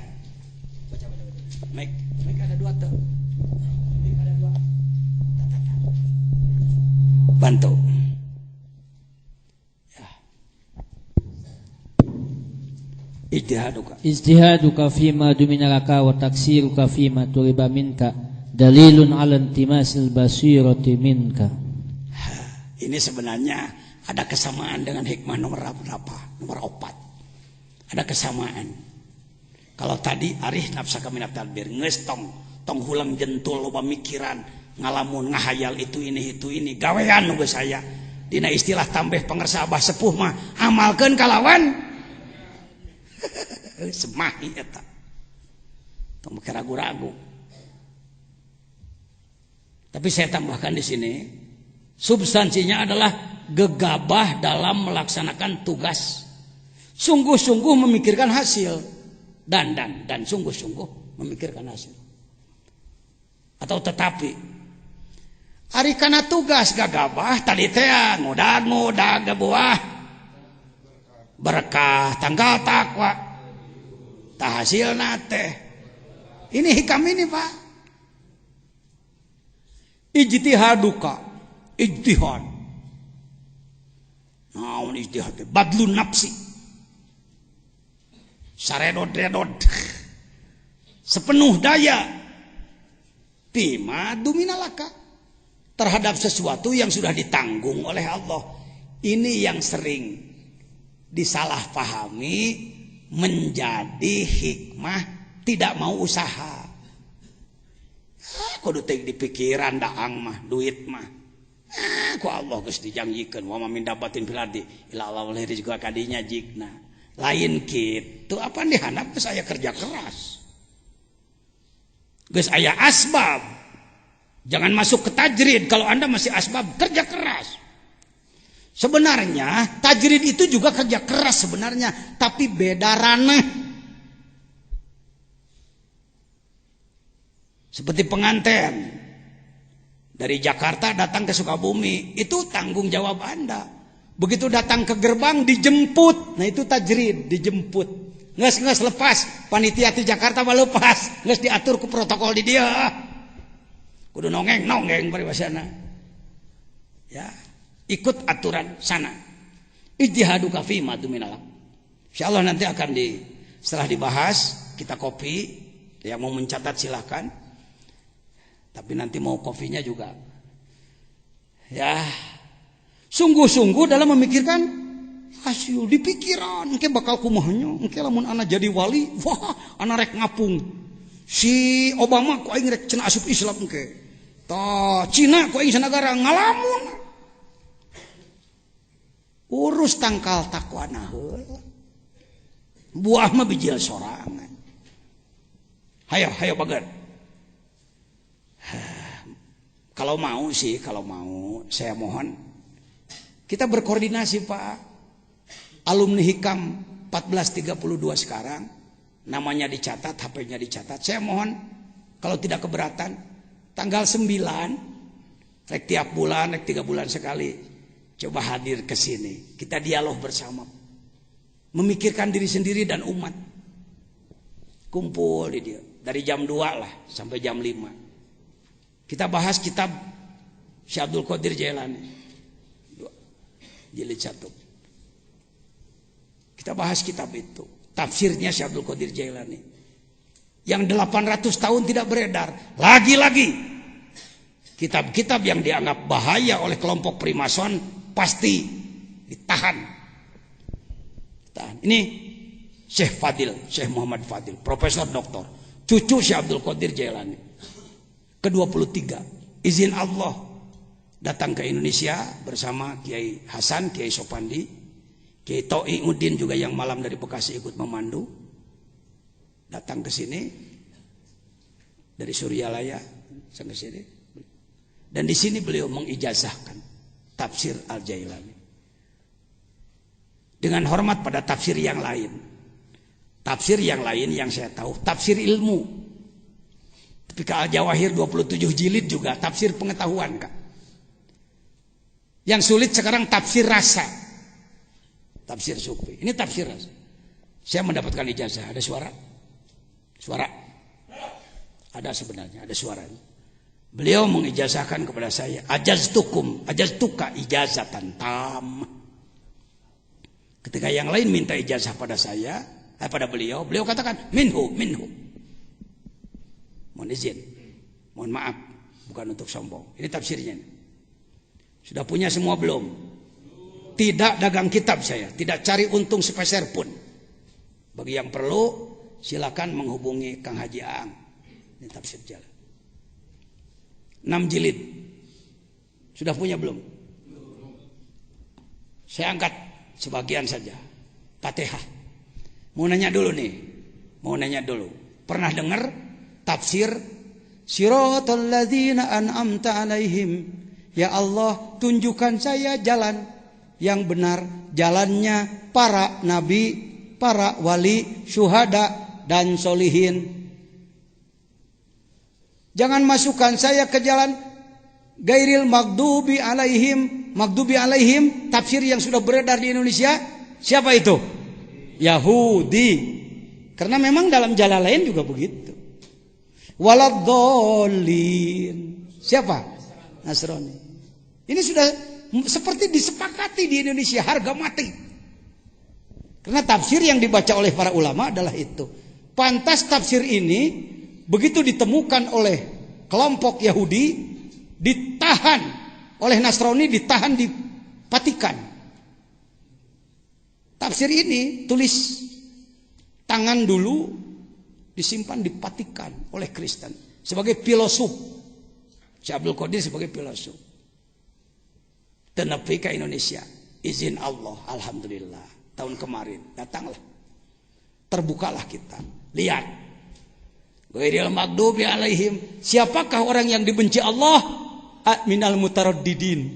Mic ada 2 tuh. Mic ada 2. Bantu. Ijtihaduka fima duminalaka wa taksiruka fima tuliba minka dalilun ala intimasil basirati minka. Ini sebenarnya ada kesamaan dengan hikmah nomor berapa? Nomor 4. Ada kesamaan. Kalau tadi arih nafsaka minat tadbir geus tong hulang jentul loba mikiran, ngalamun ngahayal itu ini gawean nu geus aya. Dina istilah tambah pangersa abah sepuh mah amalkeun kalawan semahi eta. Tong make ragu-ragu. Tapi saya tambahkan di sini, substansinya adalah gegabah dalam melaksanakan tugas. Sungguh-sungguh memikirkan hasil dan sungguh-sungguh memikirkan hasil. Atau tetapi Ari kana tugas gagabah tadi teh ngudag buah berkah tanggal takwa tah hasilna teh. Ini hikam ini Pak. Ijtihaduka ijtihad. Naon ijtihad badlun nafsi. Saredod-redod sepenuh daya bima duminalaka terhadap sesuatu yang sudah ditanggung oleh Allah. Ini yang sering disalahpahami menjadi hikmah tidak mau usaha. Kudu teh di pikiran daang mah duit mah. Ku Allah geus dijanjikeun wa min dabatin fil ardi illa Allah wal rizqa kadinya jigna. Lain gitu apa dihandap geus aya kerja keras. Geus aya asbab. Jangan masuk ke tajrid kalau Anda masih asbab kerja keras. Sebenarnya tajrid itu juga kerja keras sebenarnya, tapi beda ranah. Seperti pengantin dari Jakarta datang ke Sukabumi, itu tanggung jawab Anda. Begitu datang ke gerbang dijemput, nah itu tajrid, dijemput. Nges lepas, panitia di Jakarta mah lepas, nges diatur ku protokol di dia. Kudu nongeng paribasana. Ya, ikut aturan sana. Ijtihaduka fi ma duminalak. Insyaallah nanti akan setelah dibahas kita kopi, yang mau mencatat silakan. Tapi nanti mau kopinya juga. Ya, sungguh-sungguh dalam memikirkan hasil di pikiran, engke bakal kumahnya, engke lamun ana jadi wali, wah, ana rek ngapung. Si Obama ku aing rek cenah asup Islam engke. Tah Cina ku aing sanagara ngalamun. Urus tangkal takwana heula. Buah mah bijil sorangan. Hayo bager. Kalau mau saya mohon kita berkoordinasi Pak. Alumni Hikam 1432 sekarang namanya dicatat, HP-nya dicatat. Saya mohon kalau tidak keberatan tanggal 9 rek tiap bulan, rek 3 bulan sekali coba hadir ke sini. Kita dialog bersama. Memikirkan diri sendiri dan umat. Kumpul di dia dari jam 2 lah sampai jam 5. Kita bahas kitab Syekh Abdul Qadir Jailani. Jilid 1. Kita bahas kitab itu. Tafsirnya Syekh Abdul Qadir Jailani. Yang 800 tahun tidak beredar. Lagi-lagi. Kitab-kitab yang dianggap bahaya oleh kelompok primason pasti ditahan. Ini Syekh Fadil, Syekh Muhammad Fadil, Profesor Doktor, cucu Syekh Abdul Qadir Jailani. Ke-23. Izin Allah datang ke Indonesia bersama Kiai Hasan, Kiai Sopandi, Kiai To'i Udin juga yang malam dari Bekasi ikut memandu. Datang ke sini dari Suryalaya sampai sini. Dan di sini beliau mengijazahkan tafsir Al-Jailani. Dengan hormat pada tafsir yang lain. Tafsir yang lain yang saya tahu, tafsir ilmu. Tapi Al-Jawahir 27 jilid juga tafsir pengetahuan Kak. Yang sulit sekarang tafsir rasa. Tafsir sufi. Ini tafsir rasa. Saya mendapatkan ijazah. Ada suara? Suara. Ada sebenarnya, ada suaranya. Beliau mengijazahkan kepada saya, ajaztuka ijazatan tam. Ketika yang lain minta ijazah pada saya, pada beliau katakan minhu. Mohon izin, mohon maaf, bukan untuk sombong. Ini tafsirnya. Sudah punya semua belum? Tidak dagang kitab saya, tidak cari untung sepeser pun. Bagi yang perlu, silakan menghubungi Kang Haji Aang. Ini tafsir jalan. 6 jilid. Sudah punya belum? Saya angkat sebagian saja. Fatihah. Mau nanya dulu. Pernah dengar tafsir Siratal ladzina an'amta alaihim? Ya Allah, tunjukkan saya jalan yang benar, jalannya para nabi, para wali, syuhada dan solihin. Jangan masukkan saya ke jalan Gairil maghdubi alaihim tafsir yang sudah beredar di Indonesia. Siapa itu? Yahudi. Karena memang dalam Jalalain juga begitu. Waladhdallin. Siapa? Nasrani. Ini sudah seperti disepakati di Indonesia, harga mati. Karena tafsir yang dibaca oleh para ulama adalah itu. Pantas tafsir ini begitu ditemukan oleh kelompok Yahudi, ditahan oleh Nasrani, ditahan, dipatikan. Tafsir ini tulis tangan dulu, disimpan, dipatikan oleh Kristen sebagai filosof. Syekh Abdul Qadir sebagai filosof. Tenepi ke Indonesia, izin Allah, alhamdulillah. Tahun kemarin datanglah, terbukalah kita. Lihat, ghairil maghdubi alaihim. Siapakah orang yang dibenci Allah? Minal mutaraddidin,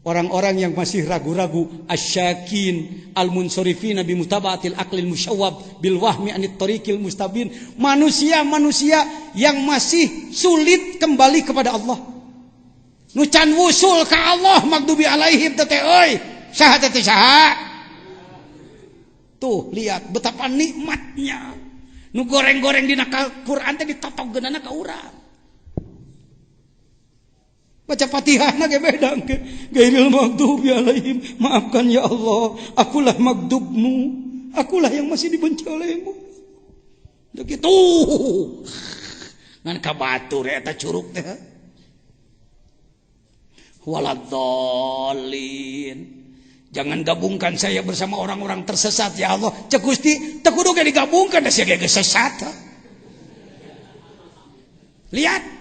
orang-orang yang masih ragu-ragu, asyakin al-munsorifina bi mutaba'atil aqlil musyawwab bil wahmi anit tariqil mustabin. Manusia-manusia yang masih sulit kembali kepada Allah. Nu can wusul ka Allah maghdubi alaihim teh euy. Saha teh saha? Tuh, lihat betapa nikmatnya. Nu goreng-goreng dina Quran teh ditotogkeunana ka urang. Baca Fatihah ge beda ke. Gairil maghdubi alaihim. Maafkan ya Allah, akulah maghdubmu. Akulah yang masih dibenci olehmu. Begitu. Ngan ka batur eta curug teh. Waladhdallin. Jangan gabungkan saya bersama orang-orang tersesat ya Allah. Cek Gusti, teu kudu ge digabungkan da sia ge sesat. Lihat.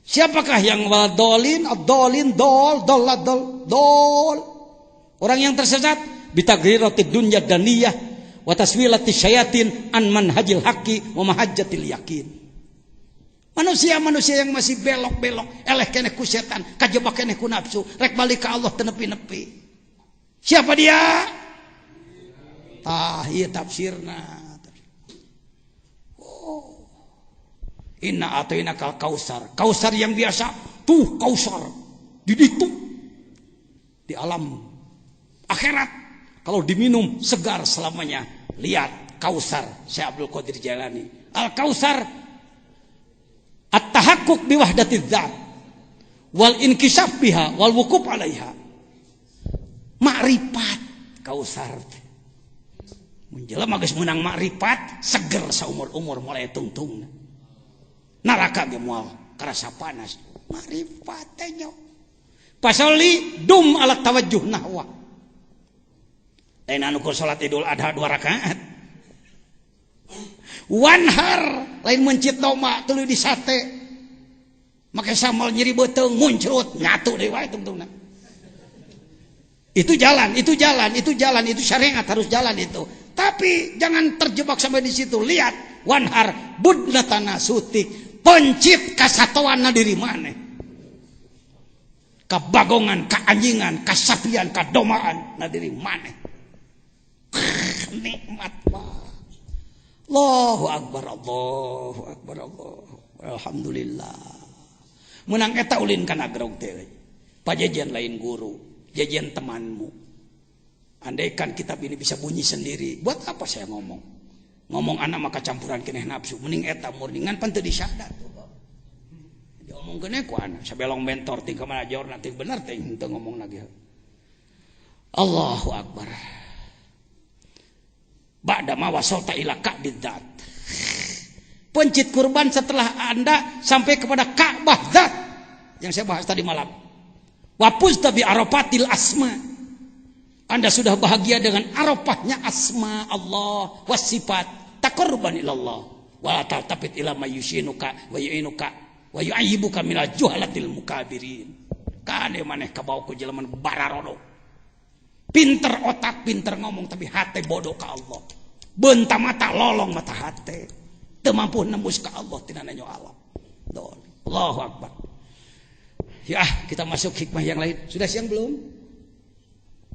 Siapakah yang waladhdallin, ad-dallin, dol. Orang yang tersesat bitaghiratid dunya daniyah wa taswilatis syayatin an manhajil haqqi wa mahajjatil yakin. Manusia-manusia yang masih belok-belok, eleh keneh ku setan, kajebak keneh ku nafsu, rek balik ka Allah teu nepi-nepi. Siapa dia? Ieu tafsirna. Inna atainakal kausar. Kausar yang biasa. Tuh kausar. Di ditu. Di alam akhirat. Kalau diminum segar selamanya. Lihat kausar. Syekh Abdul Qadir Jailani. Al-kausar. At-tahakkuk biwahdatiz dzat. Wal inkisaf biha. Wal wukuf alaiha. Makrifat. Kausar. Menjelema geus menang makrifat. Seger saumur-umur mulai tungtung. Neraka ge moal karasa panas. Makrifat teh nya. Pasali dum ala tawajjuh nahwa. Lain anu keur salat Idul Adha 2 rakaat. Wanhar lain mencit doma tuluy di sate. Make sambal nyeri beuteung muncrut nyatu deui wae tungtungna. Itu jalan, itu syariat harus jalan itu. Tapi jangan terjebak sampai di situ. Lihat, wanhar budnatana sutik. Pencit kasatoanna diri maneh. Kabagongan, kaanjingan, kasapian, kadomaan na diri maneh. Nikmat mah. Allahu akbar, Allahu akbar, Allahu. Alhamdulillah. Menang eta ulin kana grog teh. Pajajian lain guru, jajian temanmu. Andaikan kitab ini bisa bunyi sendiri, buat apa saya ngomong? Ngomong anak maka campuran keneh nafsu. Mending eta murningan pan teu disyadat. Diomong keneh ku anak. Sabelong mentor ting ka mana jor nanti bener teh henteu ngomong lagi. Allahu akbar. Ba'da ma wasalta ila ka'bidzat. Pencit kurban setelah Anda sampai kepada Ka'bah zat yang saya bahas tadi malam. Wapuzta bi arafatil asma. Anda sudah bahagia dengan arafahnya asma Allah wasifat. Taqarruban ilallah wa tartafit ila mayyushinuka wa yu'inuka wa yu'ayyibuka minal juhalatil mukabirin. Kane maneh kabawa ku jelema bararodo. Pinter otak, pinter ngomong tapi hate bodoh ka Allah. Beunta mata lolong mata hate. Teu mampu nembus ka Allah tina nyo alam. Allahu akbar. Ya, kita masuk hikmah yang lain. Sudah siang belum?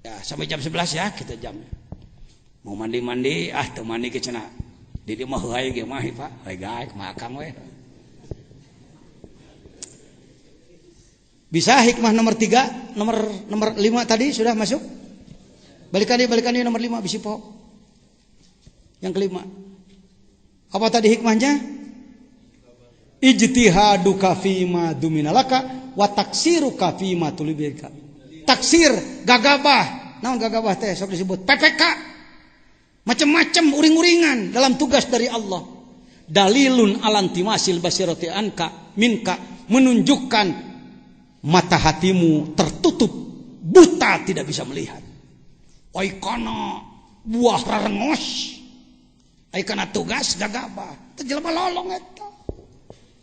Ya, sampai jam 11 ya kita jamnya. Mau mandi-mandi, teu mandi ke cenah. Di dieu mah heuy ge mah Pak. Heuy gaek mah akang we. Bisa hikmah nomor 3, nomor 5 tadi sudah masuk? Balikan dia nomor 5 bisi po. Yang kelima. Apa tadi hikmahnya? Ijtihaduka fima duminalaka wa taksiruka fima tulibika. Taksir, gagabah. Naon gagabah teh sok disebut PPK. Macam-macam uring-uringan dalam tugas dari Allah. Dalilun alantimasil basirati anka minka, menunjukkan mata hatimu tertutup, buta, tidak bisa melihat. Oi kana buah rarengos. Ai kana tugas gagabah. Teu jelema lolong eta.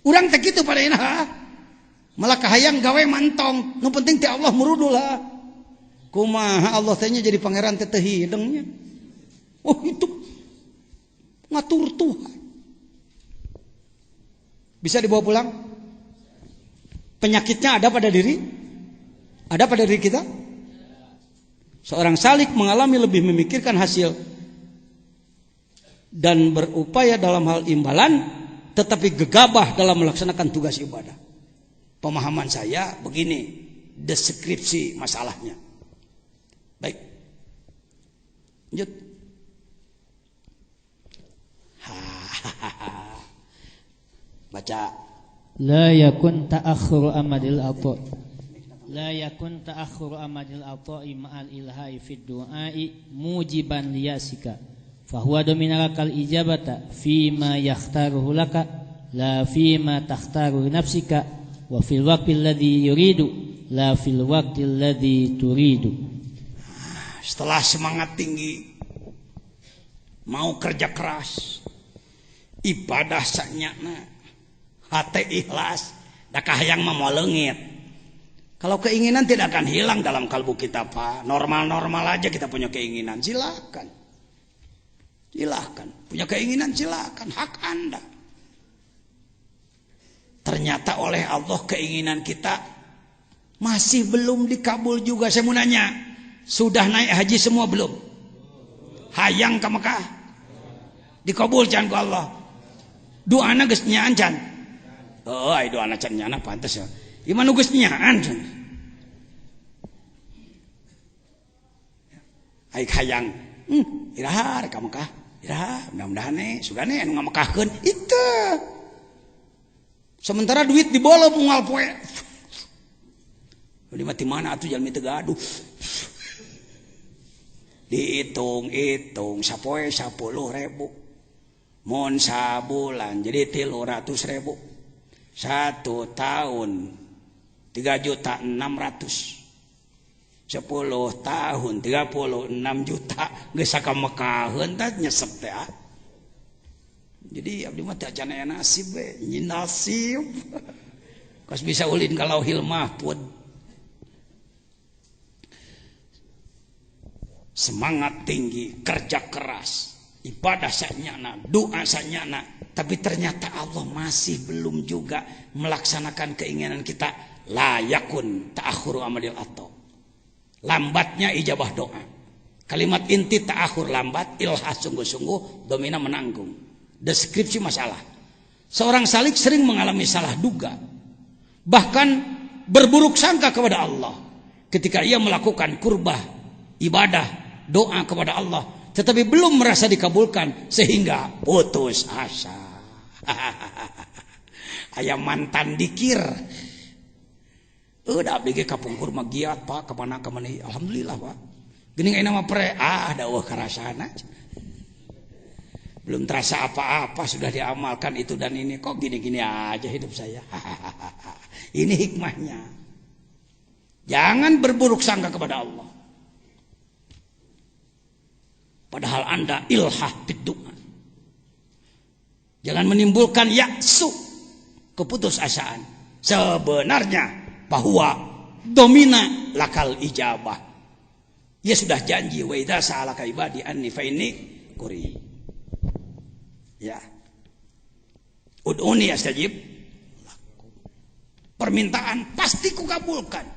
Urang teh kitu padahina. Malah kahayang gawe mantong. Nu penting teh Allah murudul lah. Kumaha Allah teh jadi pangeran teh hidengnya. Oh itu ngatur Tuhan. Bisa dibawa pulang? Penyakitnya ada pada diri? Ada pada diri kita? Seorang salik mengalami lebih memikirkan hasil dan berupaya dalam hal imbalan, tetapi gegabah dalam melaksanakan tugas ibadah. Pemahaman saya begini, deskripsi masalahnya. Baik. Lanjut. Baca. La yakun ta'akhuru amadil ata. La yakun ta'akhuru amadil ata'i ma'al ilhai fid du'ai mujiban liyasika. Fahuwa dominalakal ijabata fima yakhtaruhu laka la fima takhtaru nafsika wa fil waqtil ladzi yuridu la fil waqtil ladzi turidu. Setelah semangat tinggi, mau kerja keras, ibadah sanyana, hati ikhlas, da kahayang mah moal leungit. Kalau keinginan tidak akan hilang dalam kalbu kita, Pak. Normal-normal aja kita punya keinginan, silakan. Silakan, punya keinginan silakan, hak Anda. Ternyata oleh Allah keinginan kita masih belum dikabul juga. Saya mau nanya, sudah naik haji semua belum? Hayang ke Mekah? Dikabul can ku Allah. Doana geus nyaan can. Oh, ai doana can nyana pantes ya. Iman nu geus nyaan can. Ai hayang, iraha rek ka Mekah. Iraha, mudah-mudahan sugane anu ngamekahkeun itu. Sementara duit dibolong moal poe. Di mati mana atuh jalmi teu gaduh. Dihitung-hitung sapoe 10.000. Mun sabulan jadi 300.000. 1 tahun 3.600.000. 10 tahun 36 juta geus sakamekaheun tah nyesep teh. Jadi abdi mah teh acan aya nasib we, nyin nasib. Kos bisa ulin ka Lauhil Mahfuz. Semangat tinggi, kerja keras, ibadah sanyana, doa sanyana, tapi ternyata Allah masih belum juga melaksanakan keinginan kita. La yakun ta'akhuru amadil atau. Lambatnya ijabah doa. Kalimat inti ta'akhur lambat, ilhah sungguh-sungguh, domina menanggung. Deskripsi masalah. Seorang salik sering mengalami salah duga, bahkan berburuk sangka kepada Allah ketika ia melakukan kurbah, ibadah, doa kepada Allah, tetapi belum merasa dikabulkan sehingga putus asa. Aya mantan dikir. Udah abdi ge kapungkur mah giat Pak, kemana-kemana. Alhamdulillah Pak. Geuning ayeuna mah pre daweuh karasana. Belum terasa apa-apa sudah diamalkan itu dan ini, kok gini-gini aja hidup saya. Ini hikmahnya. Jangan berburuk sangka kepada Allah. Padahal Anda ilhah bidu'a. Jangan menimbulkan yaksu, keputusasaan. Sebenarnya bahwa domina lakal ijabah. Ia sudah janji, wa idza sa'alaka ibadi anni fa inni qarib. Ya. Ud'uni astajib. Permintaan pasti kukabulkan.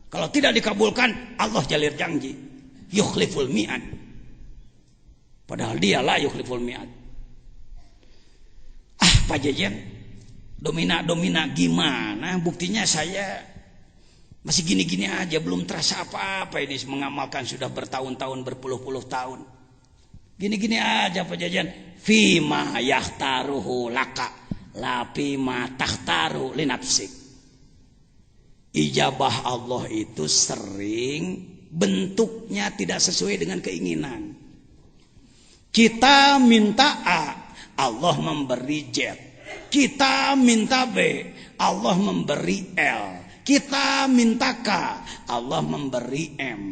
Kalau tidak dikabulkan, Allah jalir janji, yukhliful mi'ad. Padahal dia la yukhliful mi'ad. Pak Jejen, domina gimana? Buktinya saya Masih gini-gini aja, belum terasa apa-apa ini mengamalkan sudah bertahun-tahun, berpuluh-puluh tahun. Gini-gini aja Pak Jajan. Fima yahtaruhu laka la fima tahtaru li nafsik. Ijabah Allah itu sering bentuknya tidak sesuai dengan keinginan. Kita minta A, Allah memberi Z. Kita minta B, Allah memberi L. Kita minta K, Allah memberi M.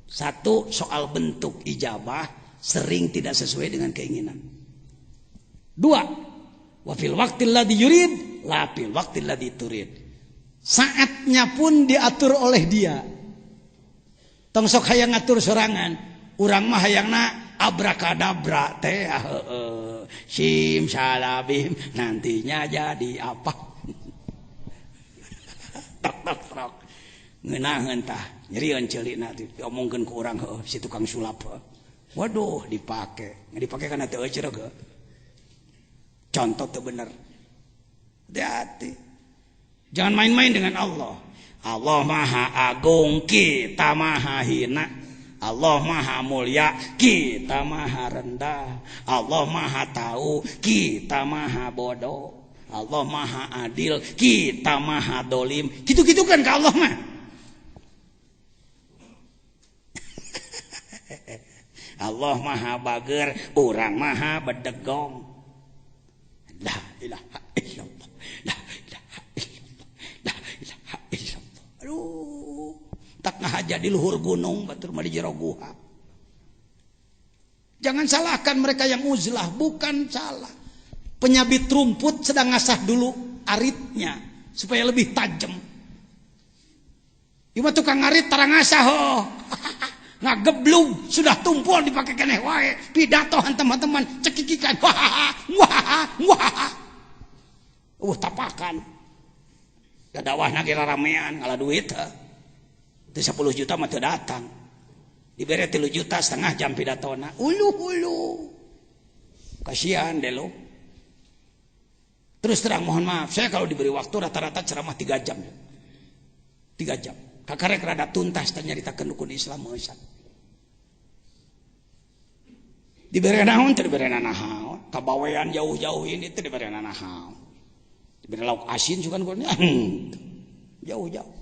Satu, soal bentuk ijabah sering tidak sesuai dengan keinginan. Dua, wa fil waqtil ladzi yurid la fil waqtil ladzi turid. Saatnya pun diatur oleh dia. Tong sok hayang ngatur sorangan, urang mah hayangna abrakadabra teh sim salabim nantinya jadi apa. Tok ngeunaheun tah nyerieun ceulina diomongkeun ku urang heueuh si tukang sulap heueuh. Waduh dipake kana teu eceureuh heueuh. Contoh teu bener. Hati-hati. Jangan main-main dengan Allah. Allah Maha Agung, kita Maha Hina. Allah Maha Mulia, kita Maha Rendah. Allah Maha Tahu, kita Maha Bodoh. Allah Maha Adil, kita Maha Dolim. Gitu-gitu kan ke Allah mah. Allah Maha Bager, orang Maha Bedegong. La ilaha illallah, la ilaha illallah, la ilaha illallah. Aduh, tak ngahaja di luhur gunung, batur mah di jero guha. Jangan salahkan mereka yang uzlah, bukan salah. Penyabit rumput sedang ngasah dulu aritnya supaya lebih tajam. Ibu tukang arit tarang ngasah oh. Ngageblug sudah tumpul dipakai keneh wae. Pidatohan teman-teman cekikikan. Wah. Tapakan. Dadawahna ge ramean ngala duit. Teu 10 juta mah teu datang. Dibere 3 juta setengah jam pidatona. Ulu. Kasihan deh lo. Terus terang mohon maaf, saya kalau diberi waktu rata-rata ceramah 3 jam. 3 jam. Kakarek rada tuntas nyaritakeun rukun Islam eusan. Diberi naon teu diberi naon, kabawean jauh-jauh ini teu diberi naon. Diberi lauk asin sugan kurnya. Jauh-jauh.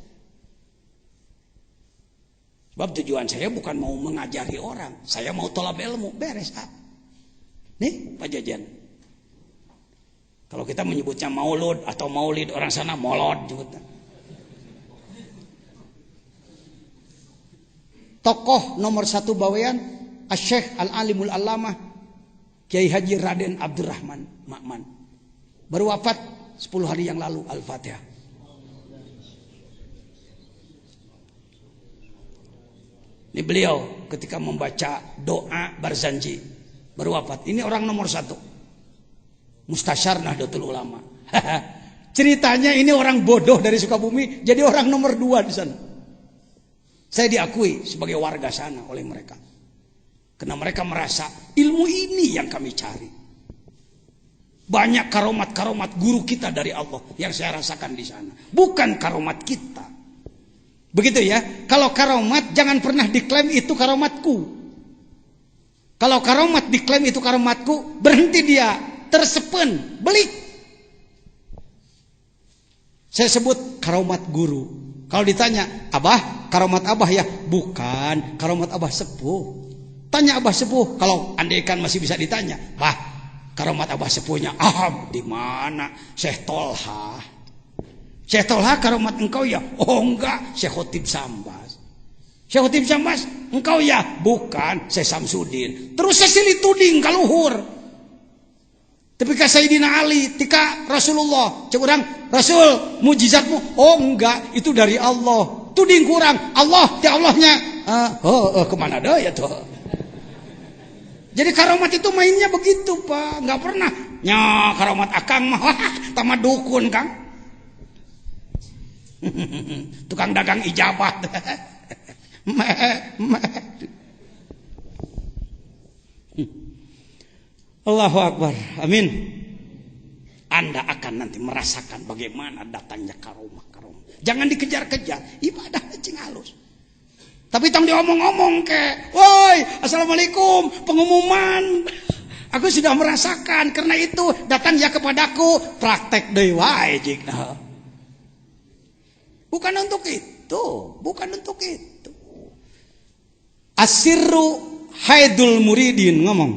Sebab tujuan saya bukan mau mengajari orang, saya mau tolab ilmu, beres. Nih Pak Jajan. Kalau kita menyebutnya maulud atau maulid, orang sana molod juga. Tokoh nomor 1 Bawean, Asy-Syaikh Al-Alimul Allamah Kiai Haji Raden Abdurrahman Ma'man. Baru wafat 10 hari yang lalu. Al-Fatihah. Ini beliau ketika membaca doa Barzanji baru wafat. Ini orang nomor 1. Mustasyar Nahdlatul Ulama. Ceritanya ini orang bodoh dari Sukabumi jadi orang nomor 2 di sana. Saya diakui sebagai warga sana oleh mereka. Karena mereka merasa ilmu ini yang kami cari. Banyak karomat-karomat guru kita dari Allah yang saya rasakan di sana. Bukan karomat kita. Begitu ya. Kalau karomat jangan pernah diklaim itu karomatku. Kalau karomat diklaim itu karomatku, berhenti dia. Tersepen, belik. Saya sebut karomat guru. Kalau ditanya, Abah, karomat Abah ya? Bukan, karomat Abah sepuh. Tanya Abah sepuh. Kalau andaikan masih bisa ditanya, Bah, karomat Abah sepuhnya di mana? Syekh Tolha. Syekh Tolha karomat engkau ya? Oh enggak, Syekh Khotib Sambas. Syekh Khotib Sambas, engkau ya? Bukan, Syekh Samsudin. Terus saya silih tuding kaluhur. Tapi ka Sayyidina Ali, tika Rasulullah, cek urang, Rasul, mujizatmu. Oh enggak, itu dari Allah. Tuding kurang, Allah, ti Allahnya. Kemana dah ya tuh? Jadi karomat itu mainnya begitu Pak, nggak pernah. Nya karomat akang mah, tamat dukun Kang. Tukang dagang ijabah. Allahu Akbar. Amin. Anda akan nanti merasakan bagaimana datangnya karomah. Jangan dikejar-kejar. Ibadah cing halus. Tapi tong diomong-omong ke, woi, assalamualaikum, pengumuman. Aku sudah merasakan, karena itu datang ya kepadaku, praktek deui wae jigna. Bukan untuk itu, bukan untuk itu. Asirru haidul muridin ngomong.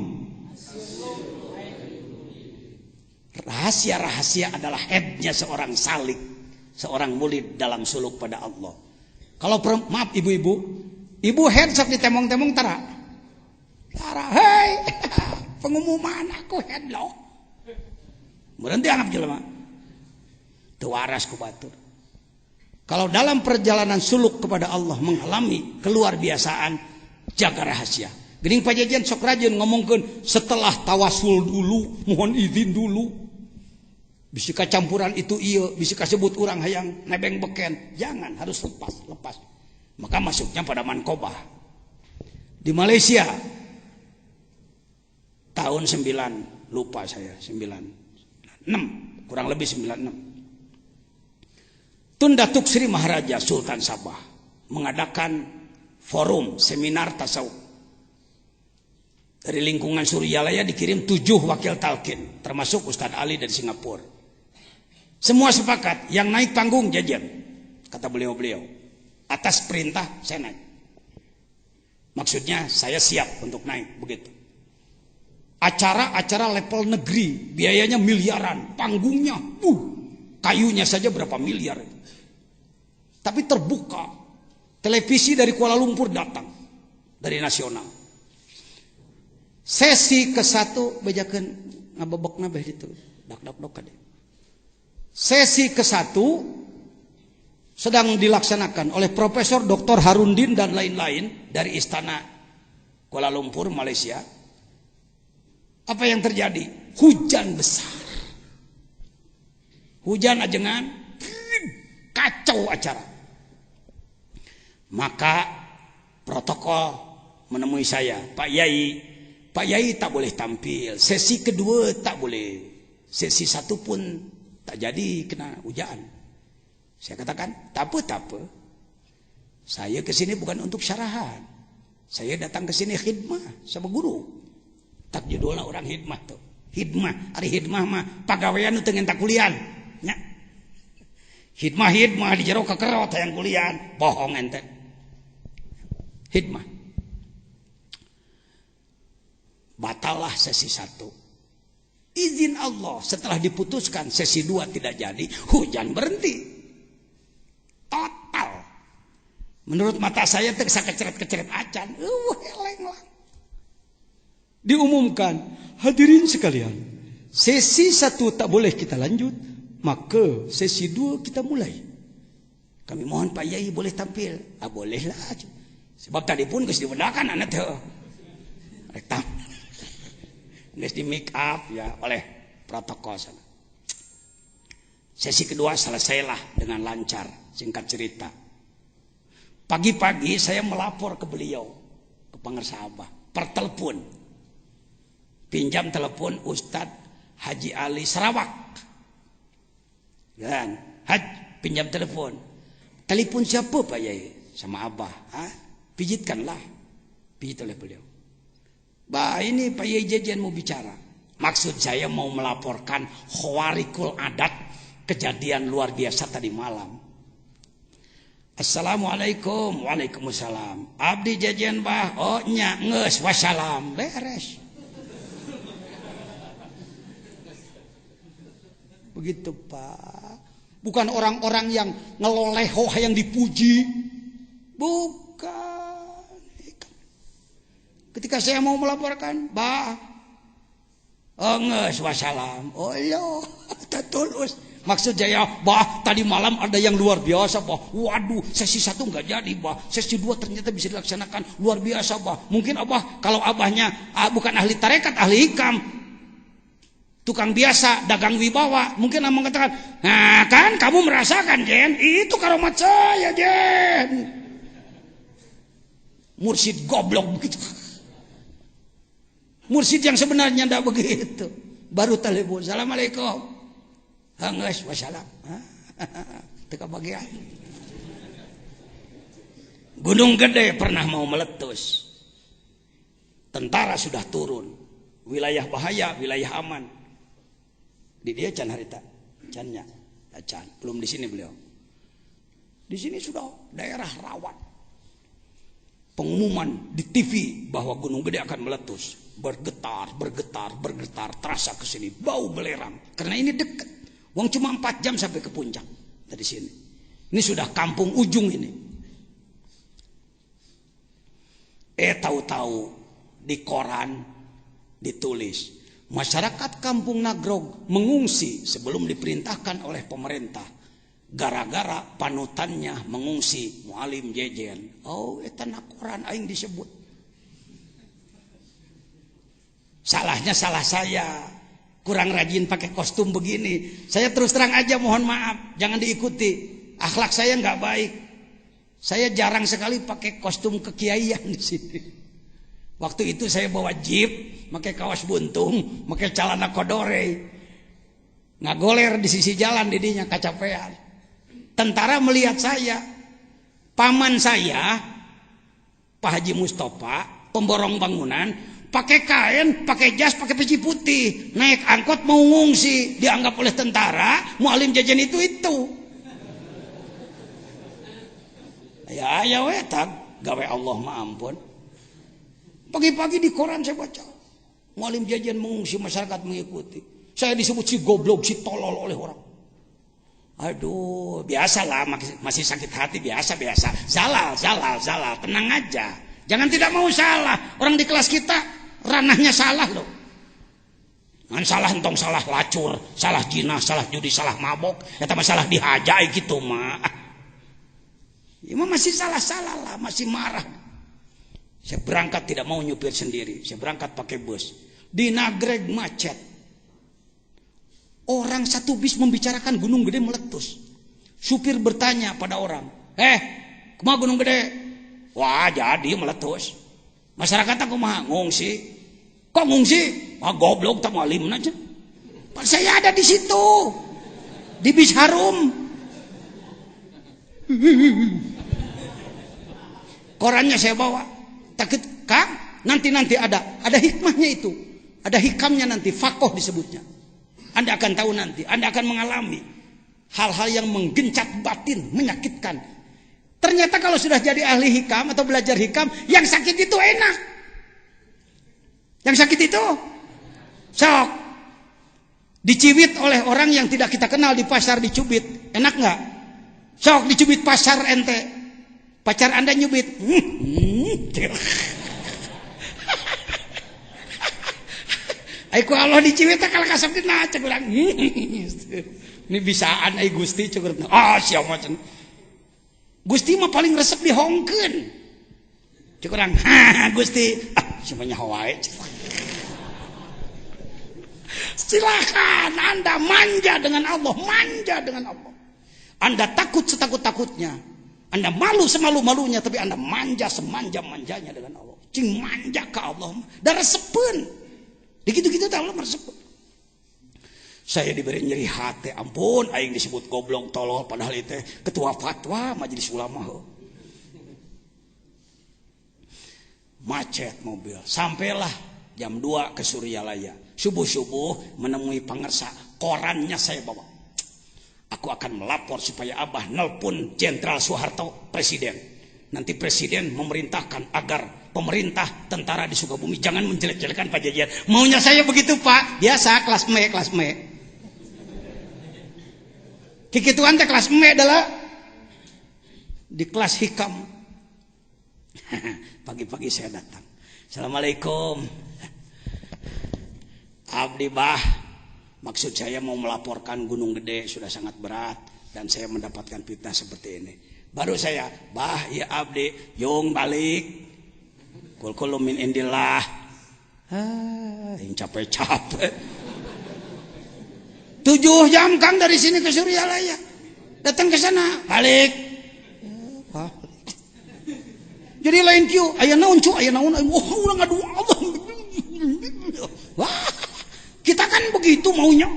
Rahasia-rahasia adalah headnya seorang salik, seorang murid dalam suluk pada Allah. Kalau maaf ibu-ibu, ibu head sok ditemong-temong tara. Tara, hei, pengumuman aku head loh. Berhenti anak jelema. Teu waras ku batur. Kalau dalam perjalanan suluk kepada Allah mengalami keluar biasaan, jaga rahasia. Geuning pajajian sok rajin ngomongkeun setelah tawasul dulu, mohon izin dulu. Bisa campuran itu iya, bisa sebut orang hayang nebeng beken. Jangan, harus lepas. Maka masuknya pada mankobah. Di Malaysia tahun 9, lupa saya, 96, kurang lebih 96. Tun Datuk Sri Maharaja Sultan Sabah mengadakan forum seminar tasawuf. Dari lingkungan Suryalaya dikirim 7 wakil talqin, termasuk Ustadz Ali dari Singapura. Semua sepakat, yang naik panggung jajan, kata beliau-beliau. Atas perintah saya naik. Maksudnya saya siap untuk naik, begitu. Acara-acara level negeri, biayanya miliaran, panggungnya, kayunya saja berapa miliar. Tapi terbuka, televisi dari Kuala Lumpur datang, dari nasional. Sesi ke-1 bejakeun ngabebek nabeh itu, dak-dak-dok kade. Sesi ke-1 sedang dilaksanakan oleh Profesor Dr. Harundin dan lain-lain dari Istana Kuala Lumpur, Malaysia. Apa yang terjadi? Hujan besar. Hujan ajengan, kacau acara. Maka protokol menemui saya, Pak Yai tak boleh tampil. Sesi kedua tak boleh. Sesi 1 pun tak jadi kena hujan. Saya katakan, tak apa. Saya kesini bukan untuk syarahan. Saya datang kesini khidmah sama guru. Tak judulnya orang khidmah tuh. Khidmah, hari khidmah mah pagawean itu ngenta kuliah. Ya. Khidmah di jero kekerot yang kuliah, bohong ente. Khidmah. Batallah sesi 1. Izin Allah setelah diputuskan sesi 2 tidak jadi, hujan berhenti. Total. Menurut mata saya tersa keceret-keceret acan. Heleng lah. Diumumkan, hadirin sekalian, sesi 1 tak boleh kita lanjut, maka sesi 2 kita mulai. Kami mohon Pak Yai boleh tampil. Bolehlah. Sebab tadi pun geus dibedakan anak teh. Rektam. Geus di make up ya oleh protokol sana. Sesi kedua selesailah dengan lancar. Singkat cerita, pagi-pagi saya melapor ke beliau, ke Pangarsa Abah, per telepon. Pinjam telepon Ustadz Haji Ali Sarawak. Dan pinjam telepon. Telepon siapa Pak Yai? Sama Abah. Pijitkanlah. Pijit oleh beliau. Bah, ini Pak Yai Jajan mau bicara. Maksud saya mau melaporkan khawarikul adat, kejadian luar biasa tadi malam. Assalamualaikum. Waalaikumsalam. Abdi Jajan bah. Oh nya ngeus wassalam. Beres. Begitu Pak. Bukan orang-orang yang ngeloleho yang dipuji. Bukan. Ketika saya mau melaporkan, bah, nges wassalam. Oh iya, tulus. Maksud saya, bah, tadi malam ada yang luar biasa, bah. Waduh, sesi 1 nggak jadi, bah. Sesi 2 ternyata bisa dilaksanakan luar biasa, bah. Mungkin Abah, kalau Abahnya bukan ahli tarekat, ahli hikam, tukang biasa, dagang wibawa, mungkin Abah mengatakan, nah kan kamu merasakan, Jen, itu karomat saya, Jen. Mursyid goblok begitu. Mursyid yang sebenarnya tidak begitu. Baru telepon, assalamualaikum. Nges wassalam. teu kabagian. Gunung Gede pernah mau meletus. Tentara sudah turun. Wilayah bahaya, wilayah aman. Di dia can harita. Cannya. Can. Belum di sini beliau. Di sini sudah daerah rawan. Pengumuman di TV bahwa Gunung Gede akan meletus. Bergetar, bergetar, bergetar. Terasa ke sini. Bau belerang. Karena ini dekat. Wong cuma 4 jam sampai ke puncak. Dari sini. Ini sudah kampung ujung ini. Tahu-tahu di koran ditulis masyarakat Kampung Nagrog mengungsi sebelum diperintahkan oleh pemerintah gara-gara panutannya mengungsi Mualim Jejen. Oh, eta na koran aing disebut. Salahnya salah saya. Kurang rajin pakai kostum begini. Saya terus terang aja mohon maaf, jangan diikuti. Akhlak saya nggak baik. Saya jarang sekali pakai kostum kekiaian di sini. Waktu itu saya bawa jeep, pakai kaos buntung, pakai celana kodore, ngagoler di sisi jalan didinya kacapean. Tentara melihat saya, paman saya, Pak Haji Mustafa, pemborong bangunan, pakai kain, pakai jas, pakai peci putih, naik angkot mau ngungsi, dianggap oleh tentara, Mualim Jejen itu. Ya wetak gawe Allah maampun. Pagi-pagi di koran saya baca Mualim Jejen mengungsi, masyarakat mengikuti. Saya disebut si goblok, si tolol oleh orang. Aduh, biasalah, masih sakit hati, biasa. Salah, tenang aja. Jangan tidak mau salah. Orang di kelas kita ranahnya salah loh. Ngan salah entong salah lacur, salah jinah, salah judi, salah mabok, eta masalah dihajai gitu mah. Ya, masih salah lah, masih marah. Saya berangkat tidak mau nyupir sendiri. Saya berangkat pakai bus. Di Nagreg macet. Orang satu bis membicarakan Gunung Gede meletus. Supir bertanya pada orang, kumaha Gunung Gede? Wah, jadi meletus. Masyarakat kumaha? Ngungsi. Kok ngungsi? Wah, goblok tak Mualim aja. Saya ada di situ. Di bis harum. Korannya saya bawa. Takut Kang, nanti ada hikmahnya itu. Ada hikamnya nanti, fakoh disebutnya. Anda akan tahu nanti, Anda akan mengalami hal-hal yang menggencat batin, menyakitkan. Ternyata kalau sudah jadi ahli hikam atau belajar hikam, yang sakit itu enak. Yang sakit itu sok dicubit oleh orang yang tidak kita kenal di pasar, dicubit, enak nggak? Sok dicubit pasar ente, pacar Anda nyubit, Aiku Allah dicubit kalau kasap dina cek ulang. Ini bisaan ai Gusti cukur. Sia macam. Gusti mah paling resep dihongkeun. Cek urang, Gusti, semuanya wae. Silakan Anda manja dengan Allah, Anda takut setakut-takutnya. Anda malu semalu-malunya, tapi Anda manja semanja-manjanya dengan Allah. Cing manja ke Allah, da resepeun. Gitu-gitu Allah meresep. Saya diberi nyeri hati, ampun, aing disebut goblok tolol, padahal itu ketua fatwa majelis ulama. Macet mobil, sampailah jam 2 ke Suryalaya. Subuh-subuh menemui pangersa, korannya saya bawa. Aku akan melapor supaya Abah nelpon Jenderal Soeharto, Presiden. Nanti Presiden memerintahkan agar pemerintah tentara di Sukabumi jangan menjelek-jelekan Pak Jejen. Maunya saya begitu Pak. Biasa kelas me. Kikituan teh kelas me adalah di kelas hikam. Pagi-pagi saya datang. Assalamualaikum. Abdi Bah, maksud saya mau melaporkan Gunung Gede sudah sangat berat dan saya mendapatkan fitnah seperti ini. Baru saya, Bah, ya Abdi, yung balik. Kul min indillah. Yang capek-capek. 7 jam Kang dari sini ke Suryalaya. Datang ke sana, balik. Jadi lain kieu, aya naon cu, aya naon. Ulah ngadu Allah. Wah. Kita kan begitu maunya.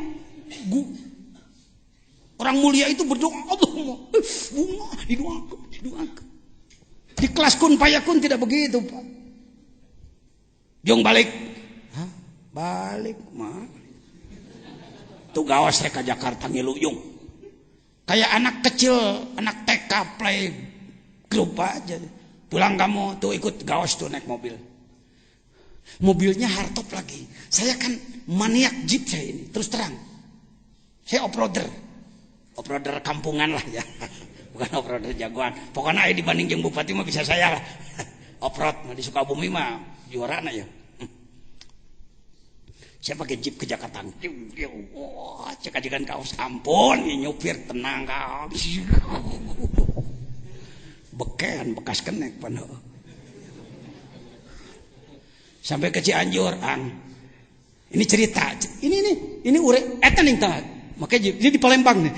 Orang mulia itu berdoa, Allahumma bunga didoakan. Di kelas kun payakun tidak begitu, Pak. Jong balik. Hah? Balik mah. Tuh gawas rek ka Jakarta ngiluyung. Kayak anak kecil, anak TK play grup aja. Pulang kamu tuh ikut gawas tuh naik mobil. Mobilnya hardtop lagi. Saya kan maniak Jeep saya ini, terus terang. Saya off-roader kampungan lah ya. Bukan off-roader jagoan. Pokoknya dibanding jeung bupati mah bisa saya lah. Off-road di Sukabumi mah juara ya. Saya pakai Jeep ke Jakarta. Wah, cek-cekan kaos ampun, nyupir tenang kau. Beken bekas kenek pano. Sampai ke Cianjur, Ang. Ini cerita. Ini urek eta ning tah. Makanya dia di Palembang nih.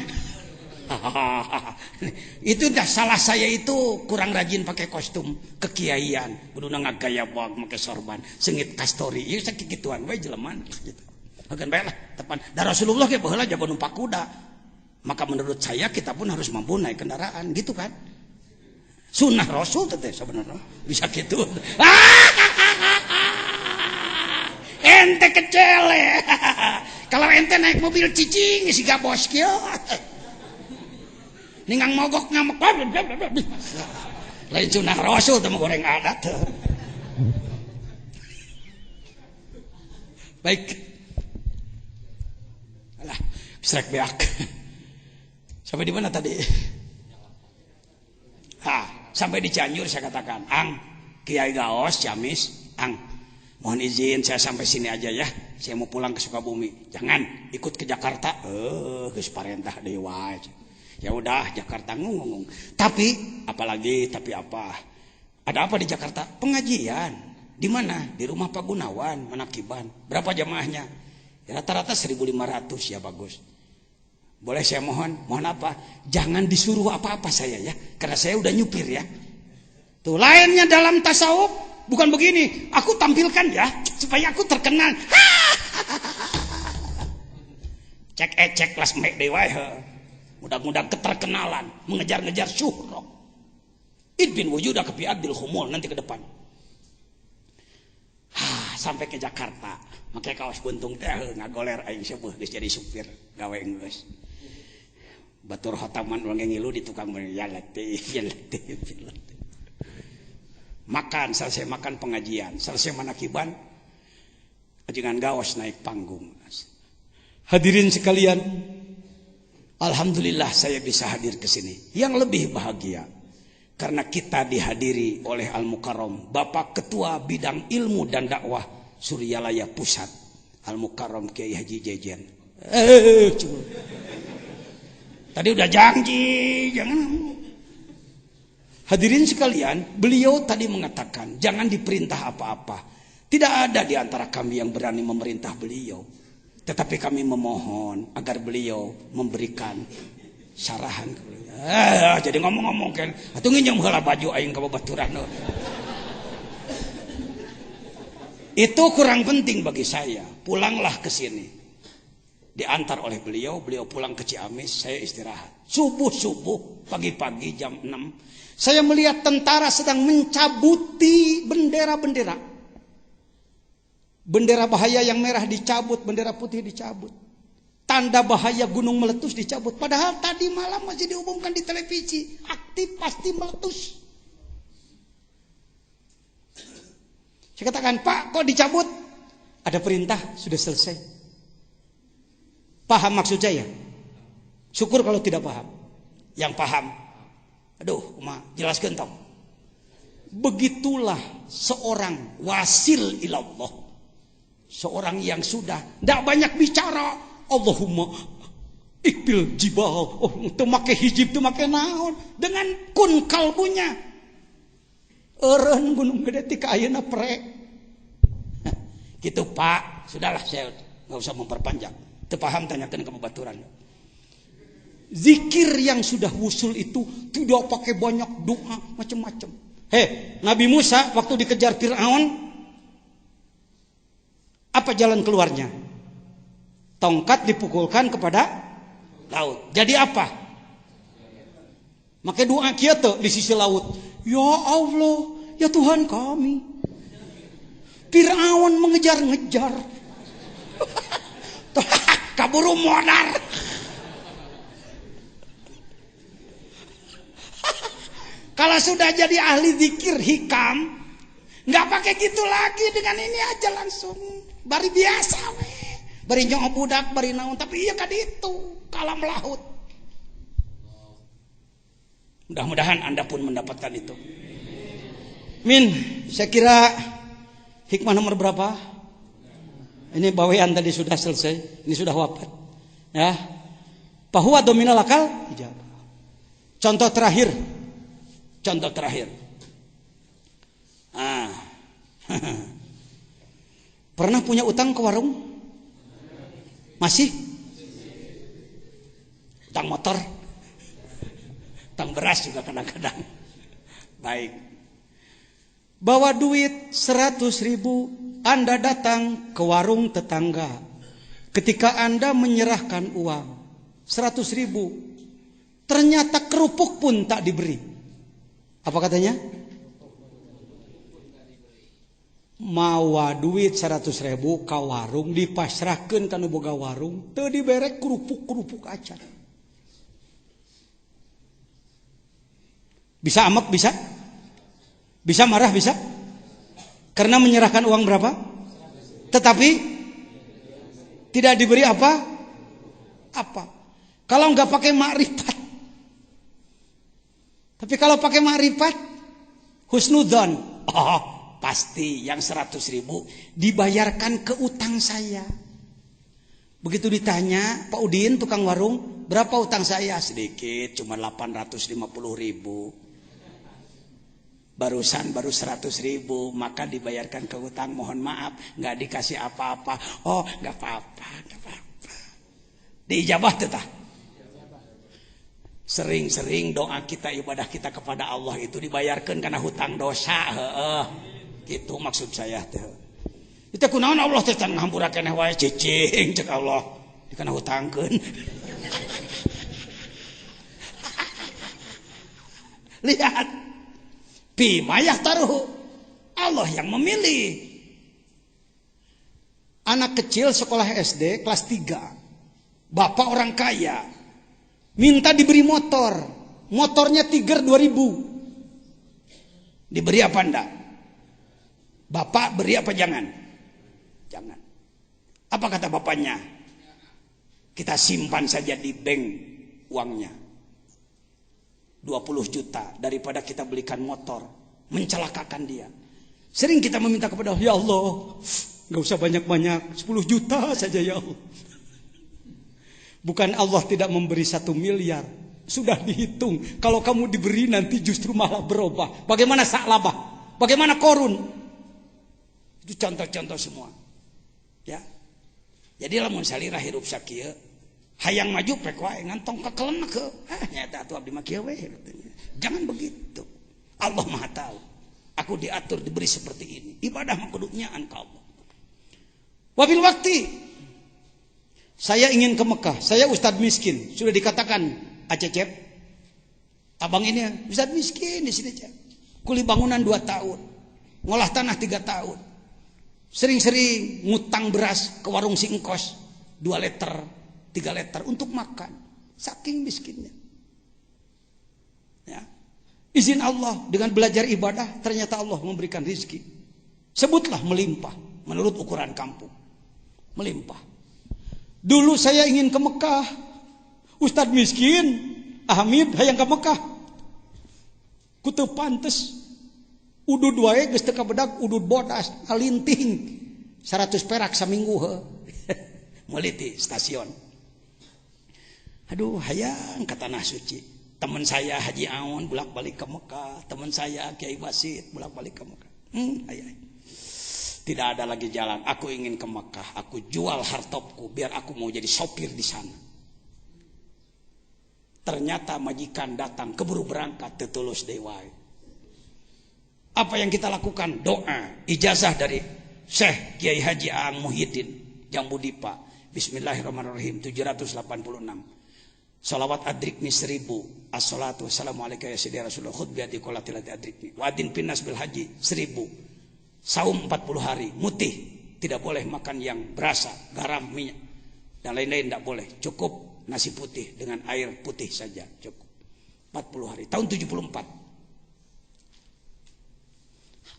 Itu dah salah saya itu kurang rajin pakai kostum kekiaian, kuduna ngagaya bag make sorban, sengit kastori. Ieu sakit gituan we jeleman gitu. Hageun bae lah tepan. Da Rasulullah ge baheula jago numpak kuda. Maka menurut saya kita pun harus mampu naik kendaraan gitu kan. Sunnah Rasul teh sebenarnya bisa gitu. Ente kecele. Kalau ente naik mobil cicing siga bos kieu. Ningang mogok ngamek. Lain sunnah Rasul teh goreng adat. Baik. Alah, bisrek beak. Sampai di mana tadi? Sampai di Cianjur saya katakan, Ang, Kiai Gaos, Ciamis, Ang, mohon izin saya sampai sini aja ya. Saya mau pulang ke Sukabumi. Jangan ikut ke Jakarta. Geus parentah deui wae. Ya udah Jakarta ngomong. Tapi apalagi tapi apa? Ada apa di Jakarta? Pengajian. Di mana? Di rumah Pak Gunawan, Manakiban. Berapa jamaahnya? Ya, rata-rata 1.500 ya bagus. Boleh saya mohon apa? Jangan disuruh apa-apa saya ya, karena saya udah nyupir ya. Tuh lainnya dalam tasawuf bukan begini. Aku tampilkan ya supaya aku terkenal. Cek kelas mek dewa. Mudah-mudahan keterkenalan, mengejar-ngejar syuhroh. Idbin wujuda kepi adil humul nanti ke depan. Sampai ke Jakarta, make kaos buntung teh ngagoler aing sepuh geus jadi supir gawe geus. Batur hotaman urang ngilu di tukang ya letih. Makan, selesai makan pengajian, selesai manakiban, ajengan gaos naik panggung. Hadirin sekalian, alhamdulillah saya bisa hadir ke sini. Yang lebih bahagia karena kita dihadiri oleh Al-Mukarram Bapak Ketua Bidang Ilmu dan Dakwah Suryalaya Pusat, Al-Mukarram Kiai Haji Jejen. Tadi udah janji, jangan. Hadirin sekalian, beliau tadi mengatakan jangan diperintah apa-apa. Tidak ada di antara kami yang berani memerintah beliau. Tetapi kami memohon agar beliau memberikan sarahan. Jadi ngomong-ngomong kan, atuh nginjam heula baju aing ka babaturan. Itu kurang penting bagi saya. Pulanglah ke sini. Diantar oleh beliau pulang ke Ciamis, saya istirahat. Subuh-subuh, pagi-pagi jam 6, saya melihat tentara sedang mencabuti bendera-bendera. Bendera bahaya yang merah dicabut, bendera putih dicabut. Tanda bahaya gunung meletus dicabut. Padahal tadi malam masih diumumkan di televisi, aktif pasti meletus. Saya katakan, Pak, kok dicabut? Ada perintah, sudah selesai. Paham maksud saya? Syukur kalau tidak paham. Yang paham, aduh, jelaskan tau. Begitulah seorang wasil ilallah, seorang yang sudah tidak banyak bicara. Allahumma ikbil jibal, itu make hijib, itu make naon, dengan kun kalbunya. Eren gunung gede tika ayeuna prek. Gitu Pak, sudahlah saya nggak usah memperpanjang. Terpaham tanyakan ke babaturan. Zikir yang sudah wusul itu tidak pakai banyak doa macam-macam. Nabi Musa waktu dikejar Fir'aun, apa jalan keluarnya? Tongkat dipukulkan kepada laut. Jadi apa? Maka doa kita di sisi laut. Ya Allah, ya Tuhan kami. Fir'aun mengejar-ngejar. Kaburu modar. Kalau sudah jadi ahli zikir hikam, nggak pakai gitu lagi, dengan ini aja langsung. Bari biasa we. Bari nyong budak, bari naon, tapi iya kan itu kalam laut. Mudah-mudahan Anda pun mendapatkan itu. Min, saya kira hikmah nomor berapa? Ini bawean tadi sudah selesai, ini sudah wafat. Ya. Bahwa dominal akal ijabah. Contoh terakhir. Pernah punya utang ke warung? Masih? Utang motor? Utang beras juga kadang-kadang. Baik. Bawa duit 100.000, Anda datang ke warung tetangga. Ketika Anda menyerahkan uang 100.000, ternyata kerupuk pun tak diberi. Apa katanya? Mawa duit 100.000 ka warung dipasrahkeun kana boga warung, teu dibere kerupuk-kerupuk acan. Bisa amek, bisa? Bisa marah, bisa? Karena menyerahkan uang berapa? Tetapi tidak diberi apa? Apa? Kalau nggak pakai makrifat. Tapi kalau pakai makrifat, husnudzon, oh pasti yang 100.000 dibayarkan ke utang saya. Begitu ditanya, Pak Udin tukang warung, berapa utang saya? Sedikit, cuma 850.000. Barusan baru 100.000, maka dibayarkan ke utang. Mohon maaf, nggak dikasih apa-apa. Oh, nggak apa-apa. Diijabah tetap. Sering-sering doa kita, ibadah kita kepada Allah itu dibayarkan karena hutang dosa. Gitu maksud saya teh. Itu kunaon Allah teh can ngahampurakeun wae cicing cek Allah dikana hutangkeun. Lihat. Pi mayah taruh. Allah yang memilih. Anak kecil sekolah SD kelas 3. Bapak orang kaya. Minta diberi motor. Motornya Tiger 2000. Diberi apa enggak? Bapak beri apa jangan? Jangan. Apa kata bapaknya? Kita simpan saja di bank uangnya. 20 juta daripada kita belikan motor. Mencelakakan dia. Sering kita meminta kepada Allah, ya Allah, gak usah banyak-banyak, 10 juta saja ya Allah. Bukan Allah tidak memberi 1 miliar. Sudah dihitung. Kalau kamu diberi nanti justru malah berubah. Bagaimana Sa'labah? Bagaimana Korun? Itu contoh-contoh semua. Ya. Jadi lamun salira hirup sakieu, hayang maju pek wae ngantong kakeleuna ke. Nyata atuh abdi mah kieu we. Jangan begitu. Allah Maha tahu. Aku diatur diberi seperti ini. Ibadah mah kudu nyaan ka Allah. Wabil waktu saya ingin ke Mekah. Saya ustadz miskin. Sudah dikatakan Acecep, abang ini ustadz miskin di sini. Kuli bangunan 2 tahun, ngolah tanah 3 tahun. Sering-sering ngutang beras ke warung si engkos 2 liter, 3 liter untuk makan. Saking miskinnya. Ya. Izin Allah dengan belajar ibadah ternyata Allah memberikan rezeki. Sebutlah melimpah menurut ukuran kampung. Melimpah. Dulu saya ingin ke Mekah. Ustadz miskin, Hamid hayang ke Mekah. Kutu pantes. Udud wae geus teu kabedag, udud bodas, alinting. 100 perak saminggu he. Meuli ti stasiun. Aduh, hayang ka tanah suci. Teman saya Haji Aun bolak-balik ke Mekah, teman saya Kiai Basit bolak-balik ke Mekah. Tidak ada lagi jalan. Aku ingin ke Mekah. Aku jual hartopku biar aku mau jadi sopir di sana. Ternyata majikan datang keburu berangkat tetulus dewai. Apa yang kita lakukan? Doa, ijazah dari Syekh Kiai Haji Aang Muhyiddin Jambudipa. Bismillahirrahmanirrahim 786. Salawat adrikni 1000. As-salatu wassalamualaikum ya sayyidi Rasulullah khutbati qolatilati adrikni. Wa adin pinnas bil haji 1000. Saum 40 hari, mutih, tidak boleh makan yang berasa, garam, minyak dan lain-lain tidak boleh. Cukup nasi putih dengan air putih saja, cukup. 40 hari. Tahun 74.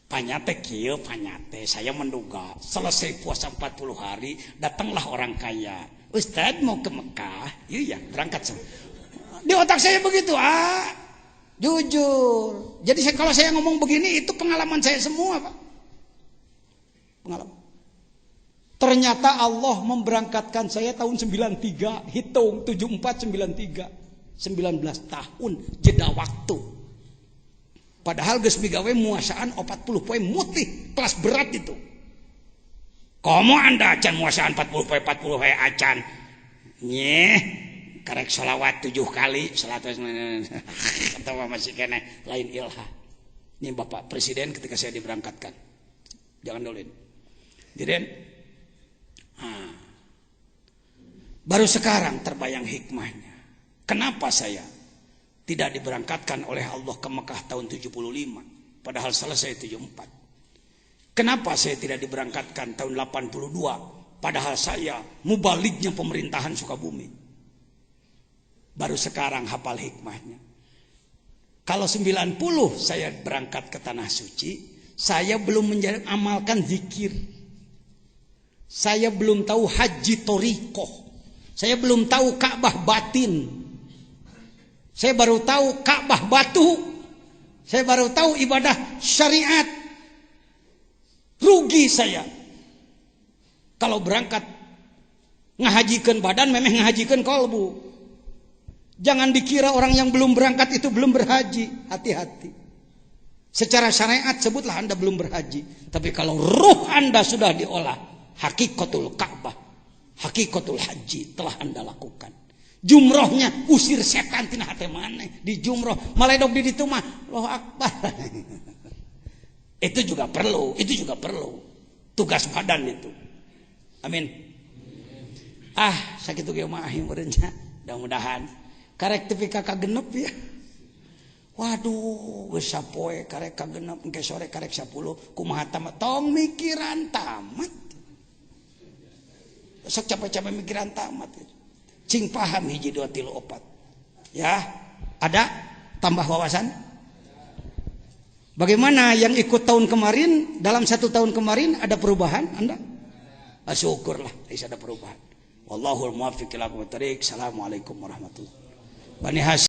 Panyate kieu panyate, saya menduga selesai puasa 40 hari datanglah orang kaya. Ustadz mau ke Mekah, iya berangkat semua. Di otak saya begitu, jujur. Jadi kalau saya ngomong begini itu pengalaman saya semua, Pak. Pengalaman. Ternyata Allah memberangkatkan saya tahun 93, hitung 74 93, 19 tahun jeda waktu. Padahal geus migawe muasaan 40 poe mutih, kelas berat itu. Komo Anda acan muasaan 40 poe acan. Nyeh, karek sholawat 7 kali, salat atau masih kena lain ilha. Ini Bapak Presiden ketika saya diberangkatkan. Jangan dolin. Jadi baru sekarang terbayang hikmahnya. Kenapa saya tidak diberangkatkan oleh Allah ke Mekah tahun 75 padahal selesai 74? Kenapa saya tidak diberangkatkan tahun 82 padahal saya mubaliknya pemerintahan Sukabumi? Baru sekarang hafal hikmahnya. Kalau 90 saya berangkat ke Tanah Suci, saya belum amalkan zikir. Saya belum tahu haji torikoh. Saya belum tahu Ka'bah batin. Saya baru tahu Ka'bah batu. Saya baru tahu ibadah syariat. Rugi saya. Kalau berangkat ngahajikan badan, memang ngahajikan kolbu. Jangan dikira orang yang belum berangkat itu belum berhaji. Hati-hati. Secara syariat sebutlah Anda belum berhaji. Tapi kalau ruh Anda sudah diolah, hakikatul Ka'bah, hakikatul haji telah Anda lakukan. Jumrohnya usir setan tina hati mana di jumroh maledog di ditu mah Allahu Akbar. Itu juga perlu tugas badan itu. Amin. Sakitu ge mah aing beureunya. Mudah-mudahan karek tepi ka kagenep ya. Waduh, geus sapoe karek kagenep engke sore karek 10 kumaha tamat tong mikiran tamat. Sok capek-capek mikiran tamat. Cing paham 1 2 3 4. Ya, ada tambah wawasan? Bagaimana yang ikut tahun kemarin, dalam 1 tahun kemarin ada perubahan Anda? Syukurlah, ada perubahan. Wallahul muwaffiq ila aqwamit thoriq. Assalamualaikum warahmatullahi wabarakatuh. Bani Hasyim